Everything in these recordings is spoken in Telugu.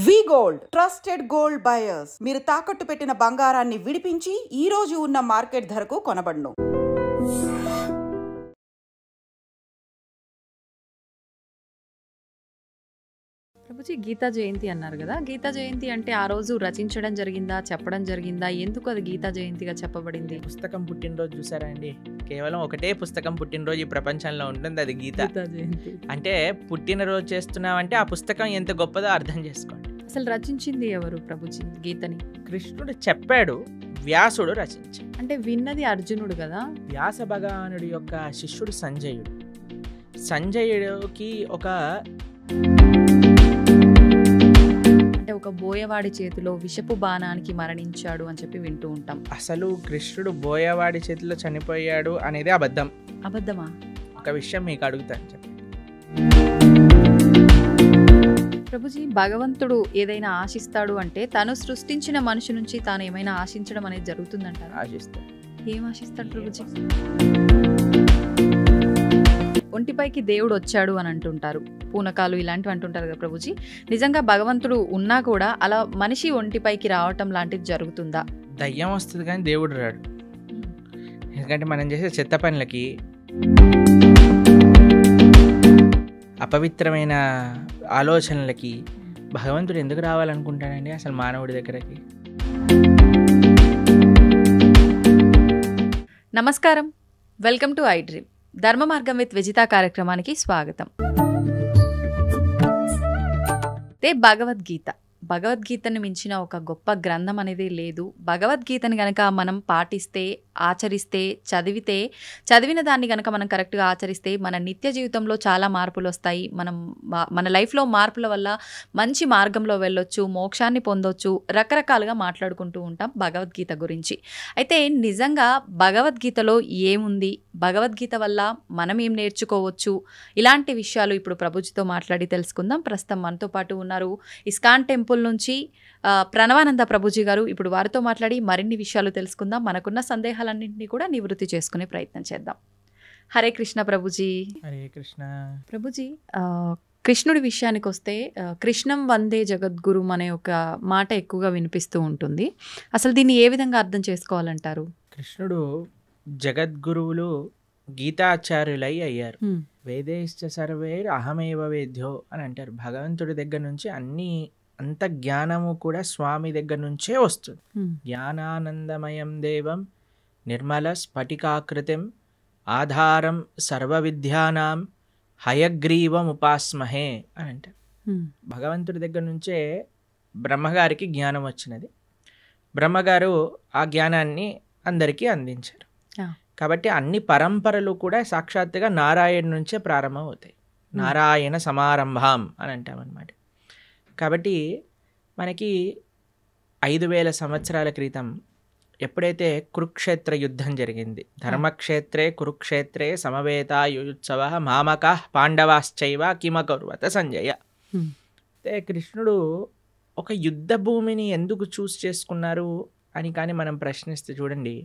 వి గోల్డ్ ట్రస్టెడ్ గోల్డ్ బయర్స్. మీరు తాకట్టు పెట్టిన బంగారాన్ని విడిపించి ఈ రోజు ఉన్న మార్కెట్ ధరకు కొనబడును. ప్రభుజీ గీతా జయంతి అన్నారు కదా, గీతా జయంతి అంటే ఆ రోజు రచించడం జరిగిందా, చెప్పడం జరిగిందా, ఎందుకు అది గీతా జయంతిగా చెప్పబడింది? పుస్తకం పుట్టినరోజు చూసారా అండి? కేవలం ఒకటే పుస్తకం పుట్టినరోజు ఈ ప్రపంచంలో ఉంటుంది, అది గీతా జయంతి. అంటే పుట్టినరోజు చేస్తున్నామంటే ఆ పుస్తకం ఎంత గొప్పదో అర్థం చేసుకోండి. అసలు రచించింది ఎవరు ప్రభుజీ గీతని? కృష్ణుడు చెప్పాడు, వ్యాసుడు రచించాడు. అంటే విన్నది అర్జునుడు కదా. వ్యాస భగవానుడి యొక్క శిష్యుడు సంజయుడు. సంజయుడికి ఒక బోయవాడి చేతిలో విషపు బాణానికి మరణించాడు అని చెప్పి వింటూ ఉంటాం. అసలు కృష్ణుడు బోయవాడి చేతిలో చనిపోయాడు అనేది అబద్ధం. అబద్ధమా? ఒక విషయం మీకు అడుగుతాను చెప్పండి. ప్రభుజీ, భగవంతుడు ఏదైనా ఆశిస్తాడు అంటే తను సృష్టించిన మనిషి నుంచి తాను ఏమైనా ఆశించడం అనేది జరుగుతుందంటారు? ఆశిస్తాడు. ఏం ఆశిస్తాడు ప్రభుజీ? ఒంటిపైకి దేవుడు వచ్చాడు అని అంటుంటారు, పూనకాలు ఇలాంటివి అంటుంటారు కదా ప్రభుజీ. నిజంగా భగవంతుడు ఉన్నా కూడా అలా మనిషి ఒంటిపైకి రావటం లాంటిది జరుగుతుందా? దయ్యం వస్తుంది కానీ దేవుడు రాడు. ఎందుకంటే మనం చేసే చెత్త పనులకి, అపవిత్రమైన ఆలోచనలకి భగవంతుడు ఎందుకు రావాలనుకుంటాడండి అసలు మానవుడి దగ్గరకి? నమస్కారం, వెల్కమ్ టు ఐ డ్రీమ్. ధర్మ మార్గం విత్ విజిత కార్యక్రమానికి స్వాగతం. భగవద్గీతని మించిన ఒక గొప్ప గ్రంథం అనేది లేదు. భగవద్గీతని గనక మనం పాటిస్తే, ఆచరిస్తే, చదివిన దాన్ని గనక మనం కరెక్ట్గా ఆచరిస్తే మన నిత్య జీవితంలో చాలా మార్పులు వస్తాయి. మన లైఫ్లో మార్పుల వల్ల మంచి మార్గంలో వెళ్ళొచ్చు, మోక్షాన్ని పొందొచ్చు, రకరకాలుగా మాట్లాడుకుంటూ ఉంటాం భగవద్గీత గురించి. అయితే నిజంగా భగవద్గీతలో ఏముంది, భగవద్గీత వల్ల మనం ఏం నేర్చుకోవచ్చు, ఇలాంటి విషయాలు ఇప్పుడు ప్రభుజీతో మాట్లాడి తెలుసుకుందాం. ప్రస్తుతం మనతో పాటు ఉన్నారు ఇస్కాన్ టెంపుల్ నుంచి ప్రణవానంద ప్రభుజీ గారు. ఇప్పుడు వారితో మాట్లాడి మరిన్ని విషయాలు తెలుసుకుందాం. మనకున్న సందేహాలన్నింటినీ కూడా నివృత్తి చేసుకునే ప్రయత్నం చేద్దాం. హరే కృష్ణ ప్రభుజీ. హరే కృష్ణ ప్రభుజీ. కృష్ణుడి విషయానికి వస్తే కృష్ణం వందే జగద్గురు అనే ఒక మాట ఎక్కువగా వినిపిస్తూ ఉంటుంది. అసలు దీన్ని ఏ విధంగా అర్థం చేసుకోవాలంటారు? కృష్ణుడు జగద్గురువులు గీతాచార్యులై అయ్యారు. వేదేశ్చ సర్వేర్ అహమేవ వేద్యో అని అంటారు. భగవంతుడి దగ్గర నుంచి అంత జ్ఞానము కూడా స్వామి దగ్గర నుంచే వస్తుంది. జ్ఞానానందమయం దేవం నిర్మల స్ఫటికాకృతిం ఆధారం సర్వ విద్యానాం హయగ్రీవం ఉపాస్మహే అని అంటారు. భగవంతుడి దగ్గర నుంచే బ్రహ్మగారికి జ్ఞానం వచ్చినది. బ్రహ్మగారు ఆ జ్ఞానాన్ని అందరికీ అందించారు. కాబట్టి అన్ని పరంపరలు కూడా సాక్షాత్తుగా నారాయణ నుంచే ప్రారంభం అవుతాయి. నారాయణ సమారంభం అని అంటామన్నమాట. కాబట్టి మనకి 5000 సంవత్సరాల క్రితం ఎప్పుడైతే కురుక్షేత్ర యుద్ధం జరిగింది, ధర్మక్షేత్రే కురుక్షేత్రే సమవేతాయుత్సవ మామకః పాండవాశ్చైవ కిమకర్వత సంజయ. అయితే కృష్ణుడు ఒక యుద్ధ భూమిని ఎందుకు చూస్ చేసుకున్నారు అని కానీ మనం ప్రశ్నిస్తే చూడండి,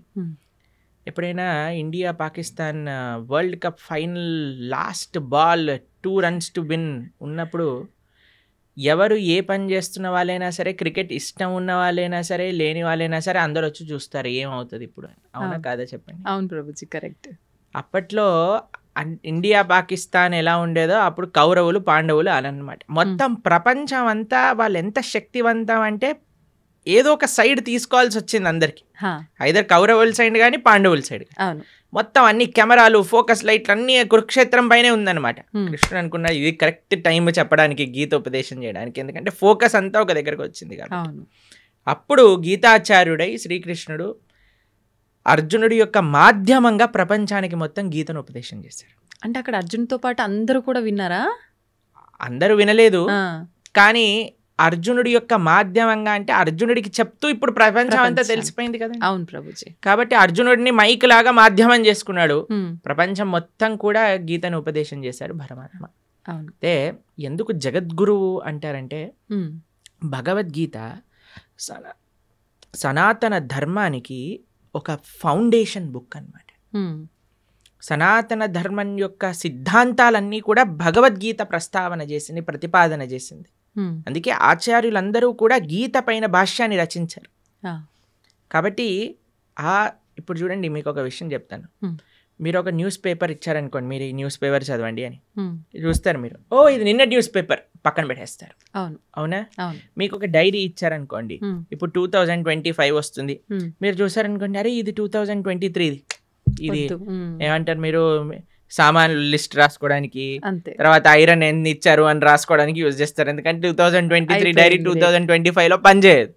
ఎప్పుడైనా India Pakistan world cup final last ball 2 runs to win ఉన్నప్పుడు ఎవరు ఏ పని చేస్తున్న వాళ్ళైనా సరే, క్రికెట్ ఇష్టం ఉన్న వాళ్ళైనా సరే, లేని వాళ్ళైనా సరే అందరు వచ్చి చూస్తారు ఏమవుతుంది ఇప్పుడు. అవునా కాదా చెప్పండి? అవును ప్రభుజీ, కరెక్ట్. అప్పట్లో ఇండియా పాకిస్తాన్ ఎలా ఉండేదో అప్పుడు కౌరవులు పాండవులు అనమాట. మొత్తం ప్రపంచం అంతా వాళ్ళు ఎంత శక్తివంతం అంటే ఏదో ఒక సైడ్ తీసుకోవాల్సి వచ్చింది అందరికి. ఐదర్ కౌరవుల సైడ్ కానీ పాండవుల సైడ్ కానీ. మొత్తం అన్ని కెమెరాలు, ఫోకస్ లైట్లు అన్ని కురుక్షేత్రం పైనే ఉందన్నమాట. కృష్ణుడు అనుకున్నా ఇది కరెక్ట్ టైం చెప్పడానికి, గీతోపదేశం చేయడానికి, ఎందుకంటే ఫోకస్ అంతా ఒక దగ్గరకు వచ్చింది కాబట్టి. అప్పుడు గీతాచార్యుడై శ్రీకృష్ణుడు అర్జునుడి యొక్క మాధ్యమంగా ప్రపంచానికి మొత్తం గీతను ఉపదేశం చేశారు. అంటే అక్కడ అర్జునుడితో పాటు అందరూ కూడా విన్నారా? అందరూ వినలేదు, కానీ అర్జునుడి యొక్క మాధ్యమంగా, అంటే అర్జునుడికి చెప్తూ ఇప్పుడు ప్రపంచం అంతా తెలిసిపోయింది కదా. అవును ప్రభుజీ. కాబట్టి అర్జునుడిని మైక్ లాగా మాధ్యమం చేసుకున్నాడు. ప్రపంచం మొత్తం కూడా గీతను ఉపదేశం చేశారు పరమాత్మ. అయితే ఎందుకు జగద్గురువు అంటారంటే, భగవద్గీత సనాతన ధర్మానికి ఒక ఫౌండేషన్ బుక్ అన్నమాట. సనాతన ధర్మం యొక్క సిద్ధాంతాలన్నీ కూడా భగవద్గీత ప్రస్తావన చేసింది, ప్రతిపాదన చేసింది. అందుకే ఆచార్యులందరూ కూడా గీత పైన భాష్యాన్ని రచించారు. కాబట్టి ఇప్పుడు చూడండి, మీకు ఒక విషయం చెప్తాను. మీరు ఒక న్యూస్ పేపర్ ఇచ్చారనుకోండి, మీరు ఈ న్యూస్ పేపర్ చదవండి అని చూస్తారు. మీరు ఇది నిన్న న్యూస్ పేపర్ పక్కన పెట్టేస్తారు. అవునా? మీకు ఒక డైరీ ఇచ్చారనుకోండి, ఇప్పుడు 2025 వస్తుంది, మీరు చూసారనుకోండి, అరే ఇది 2023, ఇది ఏమంటారు, మీరు సామాన్లు లిస్ట్ రాసుకోవడానికి, తర్వాత ఐరన్ ఎన్ని ఇచ్చారు అని రాసుకోవడానికి యూజ్ చేస్తారు. ఎందుకంటే 2023 డైరీ 2025లో పనిచేయదు.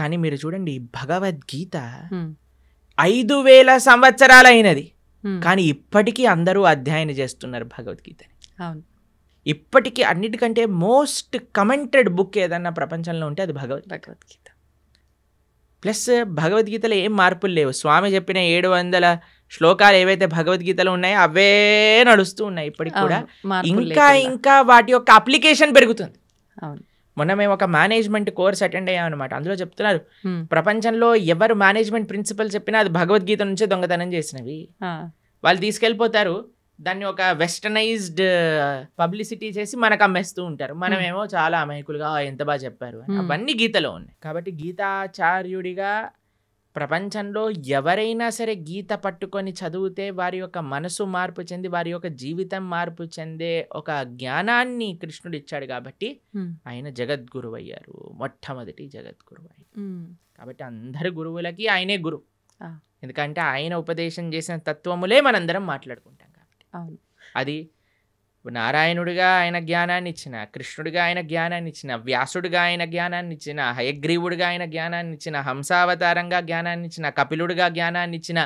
కానీ మీరు చూడండి, భగవద్గీత 5000 సంవత్సరాలు అయినది, కానీ ఇప్పటికీ అందరూ అధ్యయనం చేస్తున్నారు భగవద్గీతని. ఇప్పటికీ అన్నిటికంటే మోస్ట్ కమెంటెడ్ బుక్ ఏదన్నా ప్రపంచంలో ఉంటే అది భగవద్గీత. ప్లస్ భగవద్గీతలో ఏం మార్పులు లేవు. స్వామి చెప్పిన 700 శ్లోకాలు ఏవైతే భగవద్గీతలో ఉన్నాయో అవే నడుస్తూ ఉన్నాయి ఇప్పటికి కూడా. ఇంకా వాటి యొక్క అప్లికేషన్ పెరుగుతుంది. మొన్న మేము ఒక మేనేజ్మెంట్ కోర్స్ అటెండ్ అయ్యామన్నమాట. అందులో చెప్తున్నారు, ప్రపంచంలో ఎవరు మేనేజ్మెంట్ ప్రిన్సిపల్ చెప్పినా అది భగవద్గీత నుంచే దొంగతనం చేసినవి. వాళ్ళు తీసుకెళ్ళిపోతారు, దాన్ని ఒక వెస్టర్నైజ్డ్ పబ్లిసిటీ చేసి మనకు అమ్మేస్తూ ఉంటారు. మనమేమో చాలా అమాయకులుగా ఎంత బాగా చెప్పారు అని. అవన్నీ గీతలో ఉన్నాయి. కాబట్టి గీతాచార్యుడిగా ప్రపంచంలో ఎవరైనా సరే గీత పట్టుకొని చదివితే వారి యొక్క మనసు మార్పు చెంది, వారి యొక్క జీవితం మార్పు చెందే ఒక జ్ఞానాన్ని కృష్ణుడు ఇచ్చాడు. కాబట్టి ఆయన జగద్గురువు అయ్యారు, మొట్టమొదటి జగద్గురువు అయ్యారు. కాబట్టి అందరి గురువులకి ఆయనే గురువు. ఎందుకంటే ఆయన ఉపదేశం చేసిన తత్వములే మనందరం మాట్లాడుకుంటాం కాబట్టి. అది నారాయణుడిగా ఆయన జ్ఞానాన్ని ఇచ్చిన, కృష్ణుడిగా ఆయన జ్ఞానాన్ని ఇచ్చిన, వ్యాసుడిగా ఆయన జ్ఞానాన్ని ఇచ్చిన, హయగ్రీవుడిగా ఆయన జ్ఞానాన్ని ఇచ్చిన, హంసావతారంగా జ్ఞానాన్ని ఇచ్చిన, కపిలుడిగా జ్ఞానాన్ని ఇచ్చిన,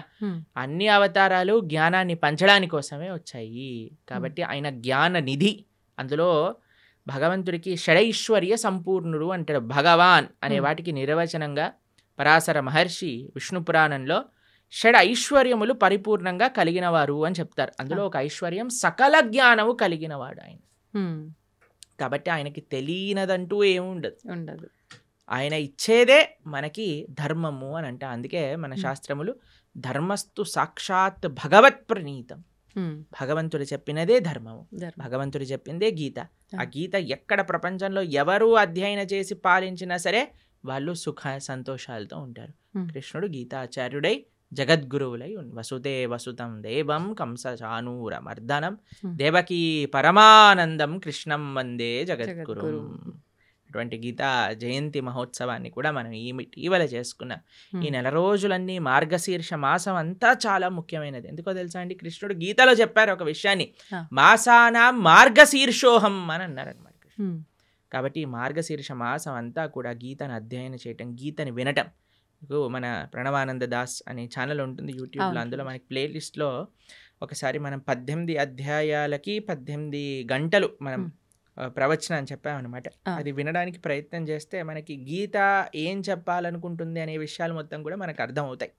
అన్ని అవతారాలు జ్ఞానాన్ని పంచడానికి కోసమే వచ్చాయి. కాబట్టి ఆయన జ్ఞాన నిధి. అందులో భగవంతుడికి షడైశ్వర్య సంపూర్ణుడు అంటాడు. భగవాన్ అనే వాటికి నిర్వచనంగా పరాశర మహర్షి విష్ణు పురాణంలో షడ్ ఐశ్వర్యములు పరిపూర్ణంగా కలిగినవారు అని చెప్తారు. అందులో ఒక ఐశ్వర్యం సకల జ్ఞానము కలిగినవాడు ఆయన. కాబట్టి ఆయనకి తెలియనదంటూ ఏముండదు. ఆయన ఇచ్చేదే మనకి ధర్మము అని అంట. అందుకే మన శాస్త్రములు ధర్మస్తు సాక్షాత్ భగవత్ ప్రణీతం. భగవంతుడు చెప్పినదే ధర్మము, భగవంతుడు చెప్పిందే గీత. ఆ గీత ఎక్కడ ప్రపంచంలో ఎవరు అధ్యయనం చేసి పాలించినా సరే వాళ్ళు సుఖ సంతోషాలతో ఉంటారు. కృష్ణుడు గీతాచార్యుడై జగద్గురువులై వసుదే వసుతం దేవం కంస చానూర మర్దనం దేవకీ పరమానందం కృష్ణం వందే జగద్గురు. అటువంటి గీతా జయంతి మహోత్సవాన్ని కూడా మనం ఇటీవల చేసుకున్న ఈ నెల రోజులన్నీ మార్గశీర్ష మాసం అంతా చాలా ముఖ్యమైనది. ఎందుకో తెలుసా అండి, కృష్ణుడు గీతలో చెప్పారు ఒక విషయాన్ని, మాసానా మార్గశీర్షోహం అని అన్నారనమాట కృష్ణుడు. కాబట్టి ఈ మార్గశీర్ష మాసం అంతా కూడా గీతను అధ్యయనం చేయటం, గీతని వినటం. మన ప్రణవానంద దాస్ అనే ఛానల్ ఉంటుంది యూట్యూబ్లో, అందులో మనకి ప్లేలిస్ట్లో ఒకసారి మనం 18 అధ్యాయాలకి 18 గంటలు మనం ప్రవచనం అని చెప్పామన్నమాట. అది వినడానికి ప్రయత్నం చేస్తే మనకి గీత ఏం చెప్పాలనుకుంటుంది అనే విషయాలు మొత్తం కూడా మనకు అర్థమవుతాయి.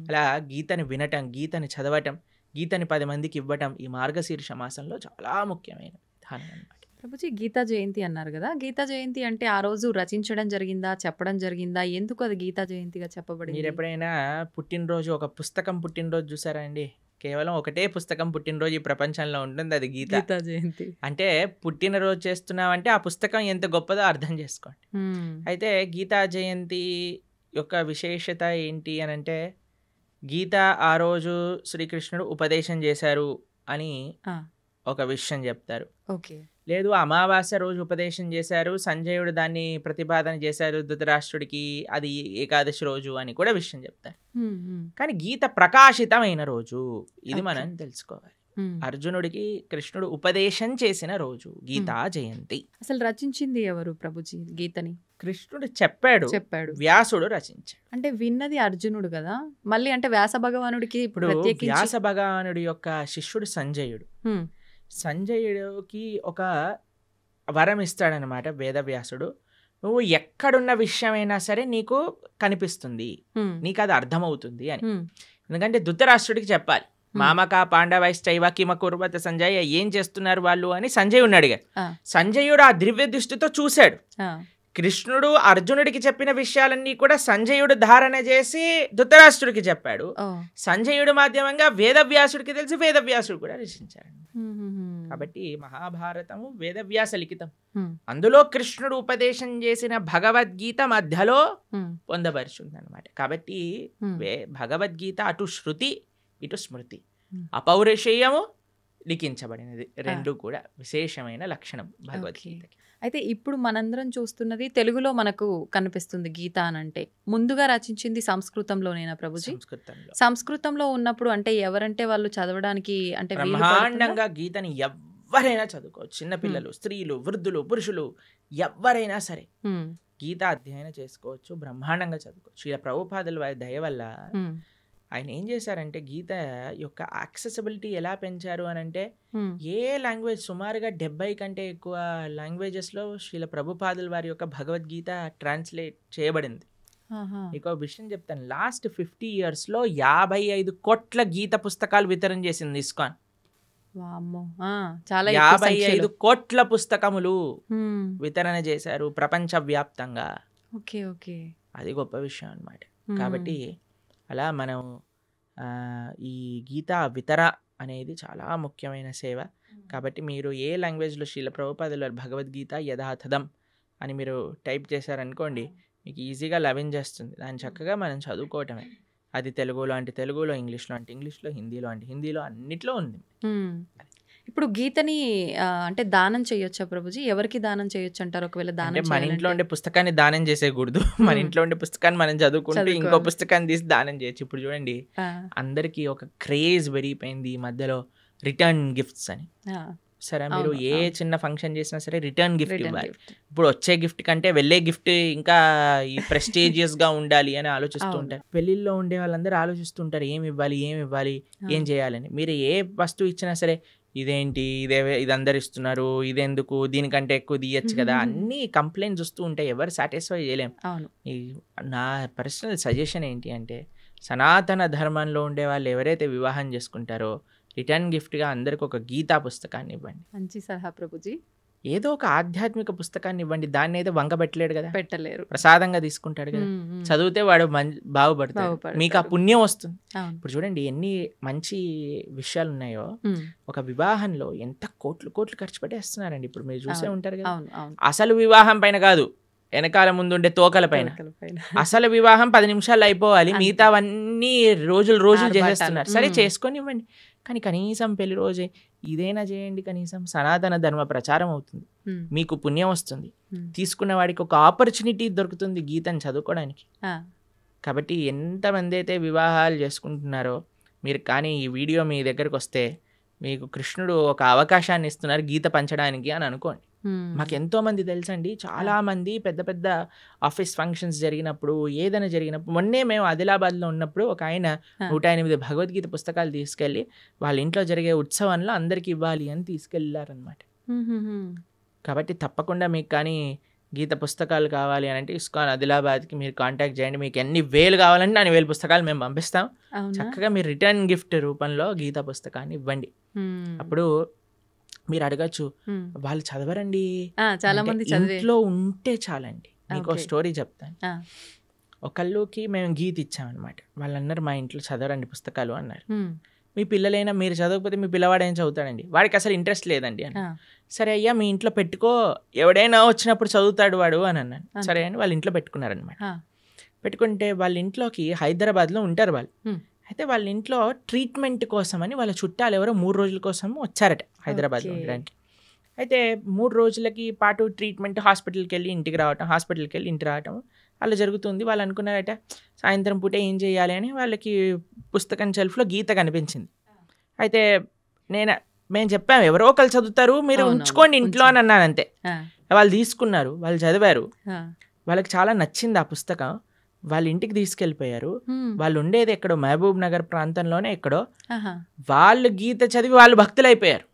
అలా గీతని వినటం, గీతని చదవటం, గీతని 10 మందికి ఇవ్వటం ఈ మార్గశీర్ష మాసంలో చాలా ముఖ్యమైన విధానం అన్నమాట. ప్రభుజీ, గీతా జయంతి అన్నారు కదా, గీతా జయంతి అంటే ఆ రోజు రచించడం జరిగిందా, చెప్పడం జరిగిందా, ఎందుకు అది గీతా జయంతిగా చెప్పబడింది? మీరు ఎప్పుడైనా పుట్టినరోజు, ఒక పుస్తకం పుట్టినరోజు చూసారా అండి? కేవలం ఒకటే పుస్తకం పుట్టినరోజు ఈ ప్రపంచంలో ఉంటుంది, అది గీతా జయంతి. అంటే పుట్టినరోజు చేస్తున్నామంటే ఆ పుస్తకం ఎంత గొప్పదో అర్థం చేసుకోండి. అయితే గీతా జయంతి యొక్క విశేషత ఏంటి అని అంటే, గీత ఆ రోజు శ్రీకృష్ణుడు ఉపదేశం చేశారు అని ఒక విషయం చెప్తారు. లేదు, అమావాస్య రోజు ఉపదేశం చేశారు, సంజయుడు దాన్ని ప్రతిపాదన చేశారు ధృతరాష్ట్రుడికి, అది ఏకాదశి రోజు అని కూడా విషయం చెప్తారు. కానీ గీత ప్రకాశితమైన రోజు ఇది మనం తెలుసుకోవాలి. అర్జునుడికి కృష్ణుడు ఉపదేశం చేసిన రోజు గీతా జయంతి. అసలు రచించింది ఎవరు ప్రభుజీ గీతని? కృష్ణుడు చెప్పాడు, వ్యాసుడు రచించాడు. అంటే విన్నది అర్జునుడు కదా, మళ్ళీ అంటే వ్యాస భగవానుడికి ఇప్పుడు వ్యాస భగవానుడి యొక్క శిష్యుడు సంజయుడు. సంజయుడికి ఒక వరం ఇస్తాడనమాట వేదవ్యాసుడు. నువ్వు ఎక్కడున్న విషయమైనా సరే నీకు కనిపిస్తుంది, నీకు అది అర్థమవుతుంది అని. ఎందుకంటే ధృతరాష్ట్రుడికి చెప్పాలి, మామక పాండవైశ్చైవ కిమ కుర్వత సంజయ్, ఏం చేస్తున్నారు వాళ్ళు అని సంజయుడిని అడిగాడు. సంజయుడు ఆ దివ్య దృష్టితో చూశాడు, కృష్ణుడు అర్జునుడికి చెప్పిన విషయాలన్నీ కూడా సంజయుడు ధారణ చేసి ధృతరాష్ట్రుడికి చెప్పాడు. సంజయుడు మాధ్యమంగా వేదవ్యాసుడికి తెలిసి వేదవ్యాసుడు కూడా రచించాడు. కాబట్టి మహాభారతము వేదవ్యాస లిఖితం. అందులో కృష్ణుడు ఉపదేశం చేసిన భగవద్గీత మధ్యలో పొందపరుచుంది అనమాట. కాబట్టి భగవద్గీత అటు శృతి ఇటు స్మృతి అపౌరుషేయము లిఖించబడినది. రెండు కూడా విశేషమైన లక్షణం భగవద్గీతకి. అయితే ఇప్పుడు మనందరం చూస్తున్నది తెలుగులో మనకు కనిపిస్తుంది గీత అనంటే. ముందుగా రచించింది సంస్కృతంలోనేనా ప్రభుజీ? సంస్కృతంలో ఉన్నప్పుడు అంటే ఎవరంటే వాళ్ళు చదవడానికి అంటే బ్రహ్మాండంగా గీతని ఎవరైనా చదువుకోవచ్చు. చిన్నపిల్లలు, స్త్రీలు, వృద్ధులు, పురుషులు ఎవరైనా సరే గీత అధ్యయనం చేసుకోవచ్చు, బ్రహ్మాండంగా చదువుకోవచ్చు. ఇలా ప్రభుపాదుల వారి దయ వల్ల ఆయన ఏం చేశారంటే గీత యొక్క యాక్సెసిబిలిటీ ఎలా పెంచారు అని అంటే ఏ లాంగ్వేజ్ సుమారుగా 70 కంటే ఎక్కువ లాంగ్వేజెస్లో శ్రీల ప్రభుపాదుల వారి యొక్క భగవద్గీత ట్రాన్స్లేట్ చేయబడింది. ఇంకో విషయం చెప్తాను, లాస్ట్ 50 yearsలో 55 కోట్ల గీత పుస్తకాలు వితరణ చేసింది ఇస్కాన్. 55 కోట్ల పుస్తకములు వితరణ చేశారు ప్రపంచవ్యాప్తంగా. అది గొప్ప విషయం అన్నమాట. కాబట్టి అలా మనం ఈ గీతా వితర అనేది చాలా ముఖ్యమైన సేవ. కాబట్టి మీరు ఏ లాంగ్వేజ్లో శ్రీల ప్రభుపాదుల భగవద్గీత యథాతథం అని మీరు టైప్ చేశారనుకోండి, మీకు ఈజీగా లభించేస్తుంది. దాన్ని చక్కగా మనం చదువుకోవటమే. అది తెలుగులో అంటే తెలుగులో, ఇంగ్లీష్లో అంటే ఇంగ్లీష్లో, హిందీలో అంటే హిందీలో, అన్నిట్లో ఉంది. ఇప్పుడు గీతని అంటే దానం చేయొచ్చా ప్రభుజీ? ఎవరికి దానం చేయొచ్చు అంటారు? ఒకవేళ దానం మన ఇంట్లో ఉండే పుస్తకాన్ని దానం చేసేయకూడదు. మన ఇంట్లో ఉండే పుస్తకాన్ని మనం చదువుకుంటూ ఇంకో పుస్తకాన్ని తీసి దానం చేయొచ్చు. ఇప్పుడు చూడండి, అందరికి ఒక క్రేజ్ పెరిగిపోయింది ఈ మధ్యలో రిటర్న్ గిఫ్ట్స్ అని. సరే, మీరు ఏ చిన్న ఫంక్షన్ చేసినా సరే రిటర్న్ గిఫ్ట్ ఇవ్వాలి. ఇప్పుడు వచ్చే గిఫ్ట్ కంటే వెళ్ళే గిఫ్ట్ ఇంకా ఈ ప్రెస్టీజియస్ గా ఉండాలి అని ఆలోచిస్తూ ఉంటారు. పెళ్లిల్లో ఉండే వాళ్ళందరూ ఆలోచిస్తుంటారు ఏమి ఇవ్వాలి, ఏం చేయాలని. మీరు ఏ వస్తువు ఇచ్చినా సరే ఇదేంటి, ఇది అందరు ఇస్తున్నారు, ఇదెందుకు, దీనికంటే ఎక్కువ తీయచ్చు కదా, అన్ని కంప్లైంట్స్ వస్తూ ఉంటాయి. ఎవరు సాటిస్ఫై చేయలేం. నా పర్సనల్ సజెషన్ ఏంటి అంటే, సనాతన ధర్మంలో ఉండే వాళ్ళు ఎవరైతే వివాహం చేసుకుంటారో రిటర్న్ గిఫ్ట్గా అందరికి ఒక గీతా పుస్తకాన్ని ఇవ్వండి. మంచి సలహా ప్రభుజీ. ఏదో ఒక ఆధ్యాత్మిక పుస్తకాన్ని ఇవ్వండి. దాన్ని అయితే వంక పెట్టలేడు కదా, పెట్టలేరు, ప్రసాదంగా తీసుకుంటాడు కదా. చదివితే వాడు బాగుపడతాడు, మీకు ఆ పుణ్యం వస్తుంది. ఇప్పుడు చూడండి ఎన్ని మంచి విషయాలు ఉన్నాయో. ఒక వివాహంలో ఎంత కోట్లు ఖర్చు పెట్టేస్తున్నారండి. ఇప్పుడు మీరు చూసే ఉంటారు కదా. అసలు వివాహం పైన కాదు, వెనకాల ముందుండే తోకల పైన. అసలు వివాహం 10 నిమిషాలు అయిపోవాలి, మిగతావన్నీ రోజులు చేసేస్తున్నారు. సరే చేసుకొని ఇవ్వండి, కానీ కనీసం పెళ్లి రోజే ఇదైనా చేయండి. కనీసం సనాతన ధర్మ ప్రచారం అవుతుంది, మీకు పుణ్యం వస్తుంది, తీసుకున్న వాడికి ఒక ఆపర్చునిటీ దొరుకుతుంది గీతను చదువుకోవడానికి. కాబట్టి ఎంతమంది అయితే వివాహాలు చేసుకుంటున్నారో మీరు, కానీ ఈ వీడియో మీ దగ్గరకు వస్తే మీకు కృష్ణుడు ఒక అవకాశాన్ని ఇస్తున్నారు గీత పంచడానికి అని అనుకోండి. మాకు ఎంతో మంది తెలుసండి, చాలా మంది పెద్ద పెద్ద ఆఫీస్ ఫంక్షన్స్ జరిగినప్పుడు, ఏదైనా జరిగినప్పుడు, మొన్నే మేము ఆదిలాబాద్లో ఉన్నప్పుడు ఒక ఆయన 108 భగవద్గీత పుస్తకాలు తీసుకెళ్ళి వాళ్ళ ఇంట్లో జరిగే ఉత్సవంలో అందరికి ఇవ్వాలి అని తీసుకెళ్ళారనమాట. కాబట్టి తప్పకుండా మీకు కానీ గీత పుస్తకాలు కావాలి అని అంటే ఇస్కాన్ ఆదిలాబాద్కి మీరు కాంటాక్ట్ చేయండి. మీకు ఎన్ని వేలు కావాలంటే అన్ని 1000 పుస్తకాలు మేము పంపిస్తాం. చక్కగా మీరు రిటర్న్ గిఫ్ట్ రూపంలో గీత పుస్తకాన్ని ఇవ్వండి. అప్పుడు మీరు అడగచ్చు, వాళ్ళు చదవరండి, చాలా మంది ఇంట్లో ఉంటే చాలండి. మీకు స్టోరీ చెప్తాను. ఒకళ్ళకి మేము గీత ఇచ్చామన్నమాట. వాళ్ళు అన్నారు మా ఇంట్లో చదవరండి పుస్తకాలు అన్నారు. మీ పిల్లలైనా మీరు చదవకపోతే మీ పిల్లవాడు ఏం చదువుతాడండి, వాడికి అసలు ఇంట్రెస్ట్ లేదండి అని. సరే అయ్యా మీ ఇంట్లో పెట్టుకో, ఎవడైనా వచ్చినప్పుడు చదువుతాడు వాడు అని అన్నాను. సరే అని వాళ్ళ ఇంట్లో పెట్టుకున్నారనమాట. పెట్టుకుంటే వాళ్ళ ఇంట్లోకి హైదరాబాద్లో ఉంటారు వాళ్ళు. అయితే వాళ్ళ ఇంట్లో ట్రీట్మెంట్ కోసమని వాళ్ళ చుట్టాలు ఎవరో 3 రోజుల కోసం వచ్చారట హైదరాబాద్లో ఉండడానికి. అయితే 3 రోజులకి పాటు ట్రీట్మెంట్, హాస్పిటల్కి వెళ్ళి ఇంటికి రావటం అలా జరుగుతుంది. వాళ్ళు అనుకున్నారట సాయంత్రం పూట ఏం చేయాలి అని. వాళ్ళకి పుస్తకం షెల్ఫ్లో గీత కనిపించింది. అయితే మేము చెప్పాము ఎవరో ఒకళ్ళు చదువుతారు, మీరు ఉంచుకోండి ఇంట్లో అని అన్నాను. అంతే. వాళ్ళు తీసుకున్నారు, వాళ్ళు చదివారు, వాళ్ళకి చాలా నచ్చింది ఆ పుస్తకం. వాళ్ళ ఇంటికి తీసుకెళ్ళిపోయారు. వాళ్ళు ఉండేది ఎక్కడో మహబూబ్ నగర్ ప్రాంతంలోనే ఎక్కడో. వాళ్ళు గీత చదివి వాళ్ళు భక్తులు అయిపోయారు.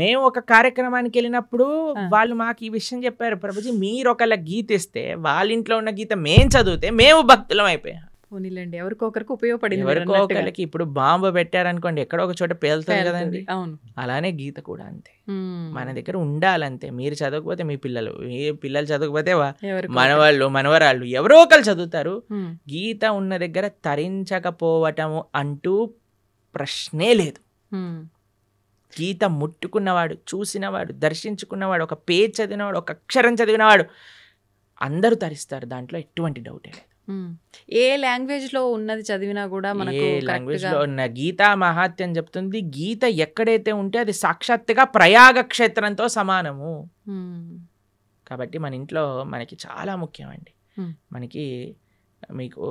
మేము ఒక కార్యక్రమానికి వెళ్ళినప్పుడు వాళ్ళు మాకు ఈ విషయం చెప్పారు, ప్రభుజీ మీరు ఒకళ్ళ గీత ఇస్తే వాళ్ళ ఇంట్లో ఉన్న గీత మేము చదివితే మేము భక్తులం అయిపోయాం. పోనీలేండి, ఎవరికొకరికి ఉపయోగపడింది మీరు ఎవరికో అన్నట్టుగా. ఒకరికి ఇప్పుడు బాంబు పెట్టారనుకోండి ఎక్కడో ఒక చోట పేలుతుంది పేలుతుంది. కదండి. అవును. అలానే గీత కూడా అంతే, మ్మ్. మన దగ్గర ఉండాలంతే. మీరు చదవకపోతే మీ పిల్లలు, మీ పిల్లలు చదవకపోతే ఎవరికొకరికి. మనవాళ్ళు మనవరాళ్ళు ఎవరో ఒకరు చదువుతారు. మ్మ్. గీత ఉన్న దగ్గర తరించకపోవటము అంటూ ప్రశ్నే లేదు. మ్మ్. గీత ముట్టుకున్నవాడు, చూసినవాడు, దర్శించుకున్నవాడు, ఒక పేజ్ చదివినవాడు, ఒక అక్షరం చదివినవాడు అందరూ తరిస్తారు, దాంట్లో ఎటువంటి డౌటే లేదు. మ్మ్. ఏ లాంగ్వేజ్ లో ఉన్నది చదివినా కూడా మనకు ఏ correct లాంగ్వేజ్ గా- లో ఉన్న గీతా మహాత్యం చెప్తుంది, గీత ఎక్కడైతే ఉంటే అది సాక్షాత్తుగా ప్రయాగ క్షేత్రంతో సమానము. మ్మ్. కాబట్టి మన ఇంట్లో మనకి చాలా ముఖ్యమండి. Hmm. మనకి మీకు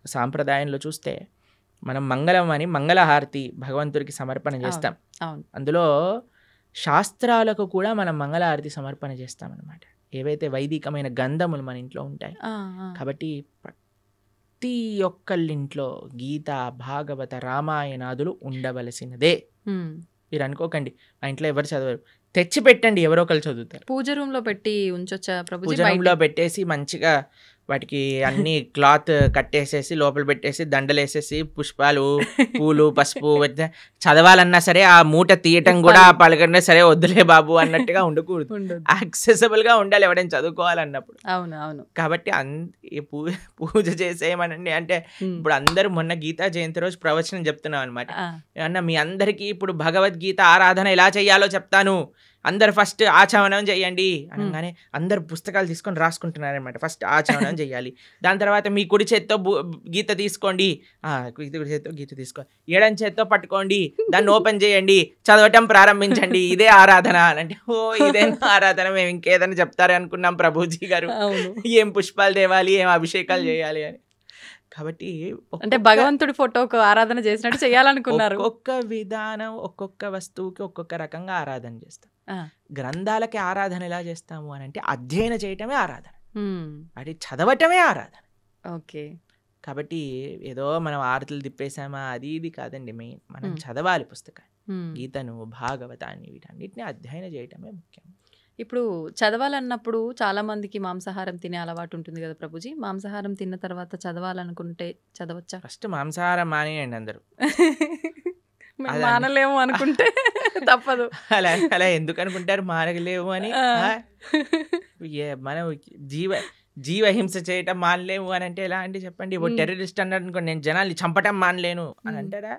సాంప్రదాయంలో చూస్తే మనం మంగళం అని మంగళహారతి భగవంతుడికి సమర్పణ చేస్తాం. అవును. అందులో శాస్త్రాలకు కూడా మనం మంగళహారతి సమర్పణ చేస్తామన్నమాట, ఏవైతే వైదికమైన గంధములు మన ఇంట్లో ఉంటాయి. ఆ, ఆ. కాబట్టి ప్రతి ఒక్కళ్ళింట్లో గీత, భాగవత, రామాయణాదులు ఉండవలసినదే. మ్మ్. మీరు అనుకోకండి మా ఇంట్లో ఎవరు చదవరు, తెచ్చి పెట్టండి, ఎవరో ఒకరు చదువుతారు. పూజ రూమ్ లో పెట్టి ఉంచొచ్చా ప్రభుజీ? పూజనంలో పెట్టేసి మంచిగా వాటికి అన్ని క్లాత్ కట్టేసేసి లోపల పెట్టేసి దండలేసేసి పుష్పాలు, పూలు, పసుపు చదవాలన్నా సరే ఆ మూట తీయటం కూడా పలకన్నా సరే వద్దులే బాబు అన్నట్టుగా ఉండకూడదు. ఉండదు. యాక్సెసిబుల్ గా ఉండాలి ఎవరైనా చదువుకోవాలన్నప్పుడు. అవును, అవును. కాబట్టి ఈ పూజ చేసేయమనండి అంటే మ్మ్. ఇప్పుడు అందరూ మొన్న గీతా జయంతి రోజు ప్రవచనం చెప్తున్నాం అనమాట. ఆ, ఏమన్నా మీ అందరికీ ఇప్పుడు భగవద్గీత ఆరాధన ఎలా చేయాలో చెప్తాను, అందరు ఫస్ట్ ఆచమనం చేయండి అనగానే అందరు పుస్తకాలు తీసుకొని రాసుకుంటున్నారనమాట. ఫస్ట్ ఆచమనం చేయాలి, దాని తర్వాత మీ కుడి చేత్తో గీత తీసుకోండి, కుడి చేత్తో గీత తీసుకోండి, ఎడం చేత్తో పట్టుకోండి, దాన్ని ఓపెన్ చేయండి, చదవటం ప్రారంభించండి, ఇదే ఆరాధన అంటే ఓ ఇదేనా ఆరాధన, మేము ఇంకేదైనా చెప్తారు అనుకున్నాం ప్రభుజీ గారు, అవును. ఏం పుష్పాలు తేవాలి, ఏం అభిషేకాలు చేయాలి అని. కాబట్టి అంటే భగవంతుడి ఫోటోకు ఆరాధన చేసినట్టు చేయాలనుకున్నారు. ఒక్కొక్క విధానం, ఒక్కొక్క వస్తువుకి ఒక్కొక్క రకంగా ఆరాధన చేస్తాం. ఆ. గ్రంథాలకి ఆరాధన ఎలా చేస్తాము అని అంటే అధ్యయనం చేయటమే ఆరాధన, మ్మ్. అది చదవటమే ఆరాధన. ఓకే. కాబట్టి ఏదో మనం ఆరతులు తిప్పేసామా అది ఇది కాదండి, మెయిన్ మనం మ్మ్. చదవాలి పుస్తకాన్ని, మ్మ్. గీతను, భాగవతాన్ని, వీటన్నిటిని అధ్యయనం చేయటమే ముఖ్యం. ఇప్పుడు చదవాలన్నప్పుడు చాలా మందికి మాంసాహారం తినే అలవాటు ఉంటుంది కదా ప్రభుజీ, మాంసాహారం తిన్న తర్వాత చదవాలనుకుంటే చదవచ్చా? ఫస్ట్ మాంసాహారం మానేయండి అందరూ. మేము అలా మానలేము అనుకుంటే తప్పదు. అలా అలా ఎందుకు అనుకుంటారు మానగలేము అని? ఆ. మనం జీవహింస చేయటం మానలేము అని అంటే ఎలా అంటే చెప్పండి. ఇప్పుడు టెర్రరిస్ట్ అన్నారు అనుకోండి, నేను జనాల్ని చంపటం మానలేను అని అంటారా?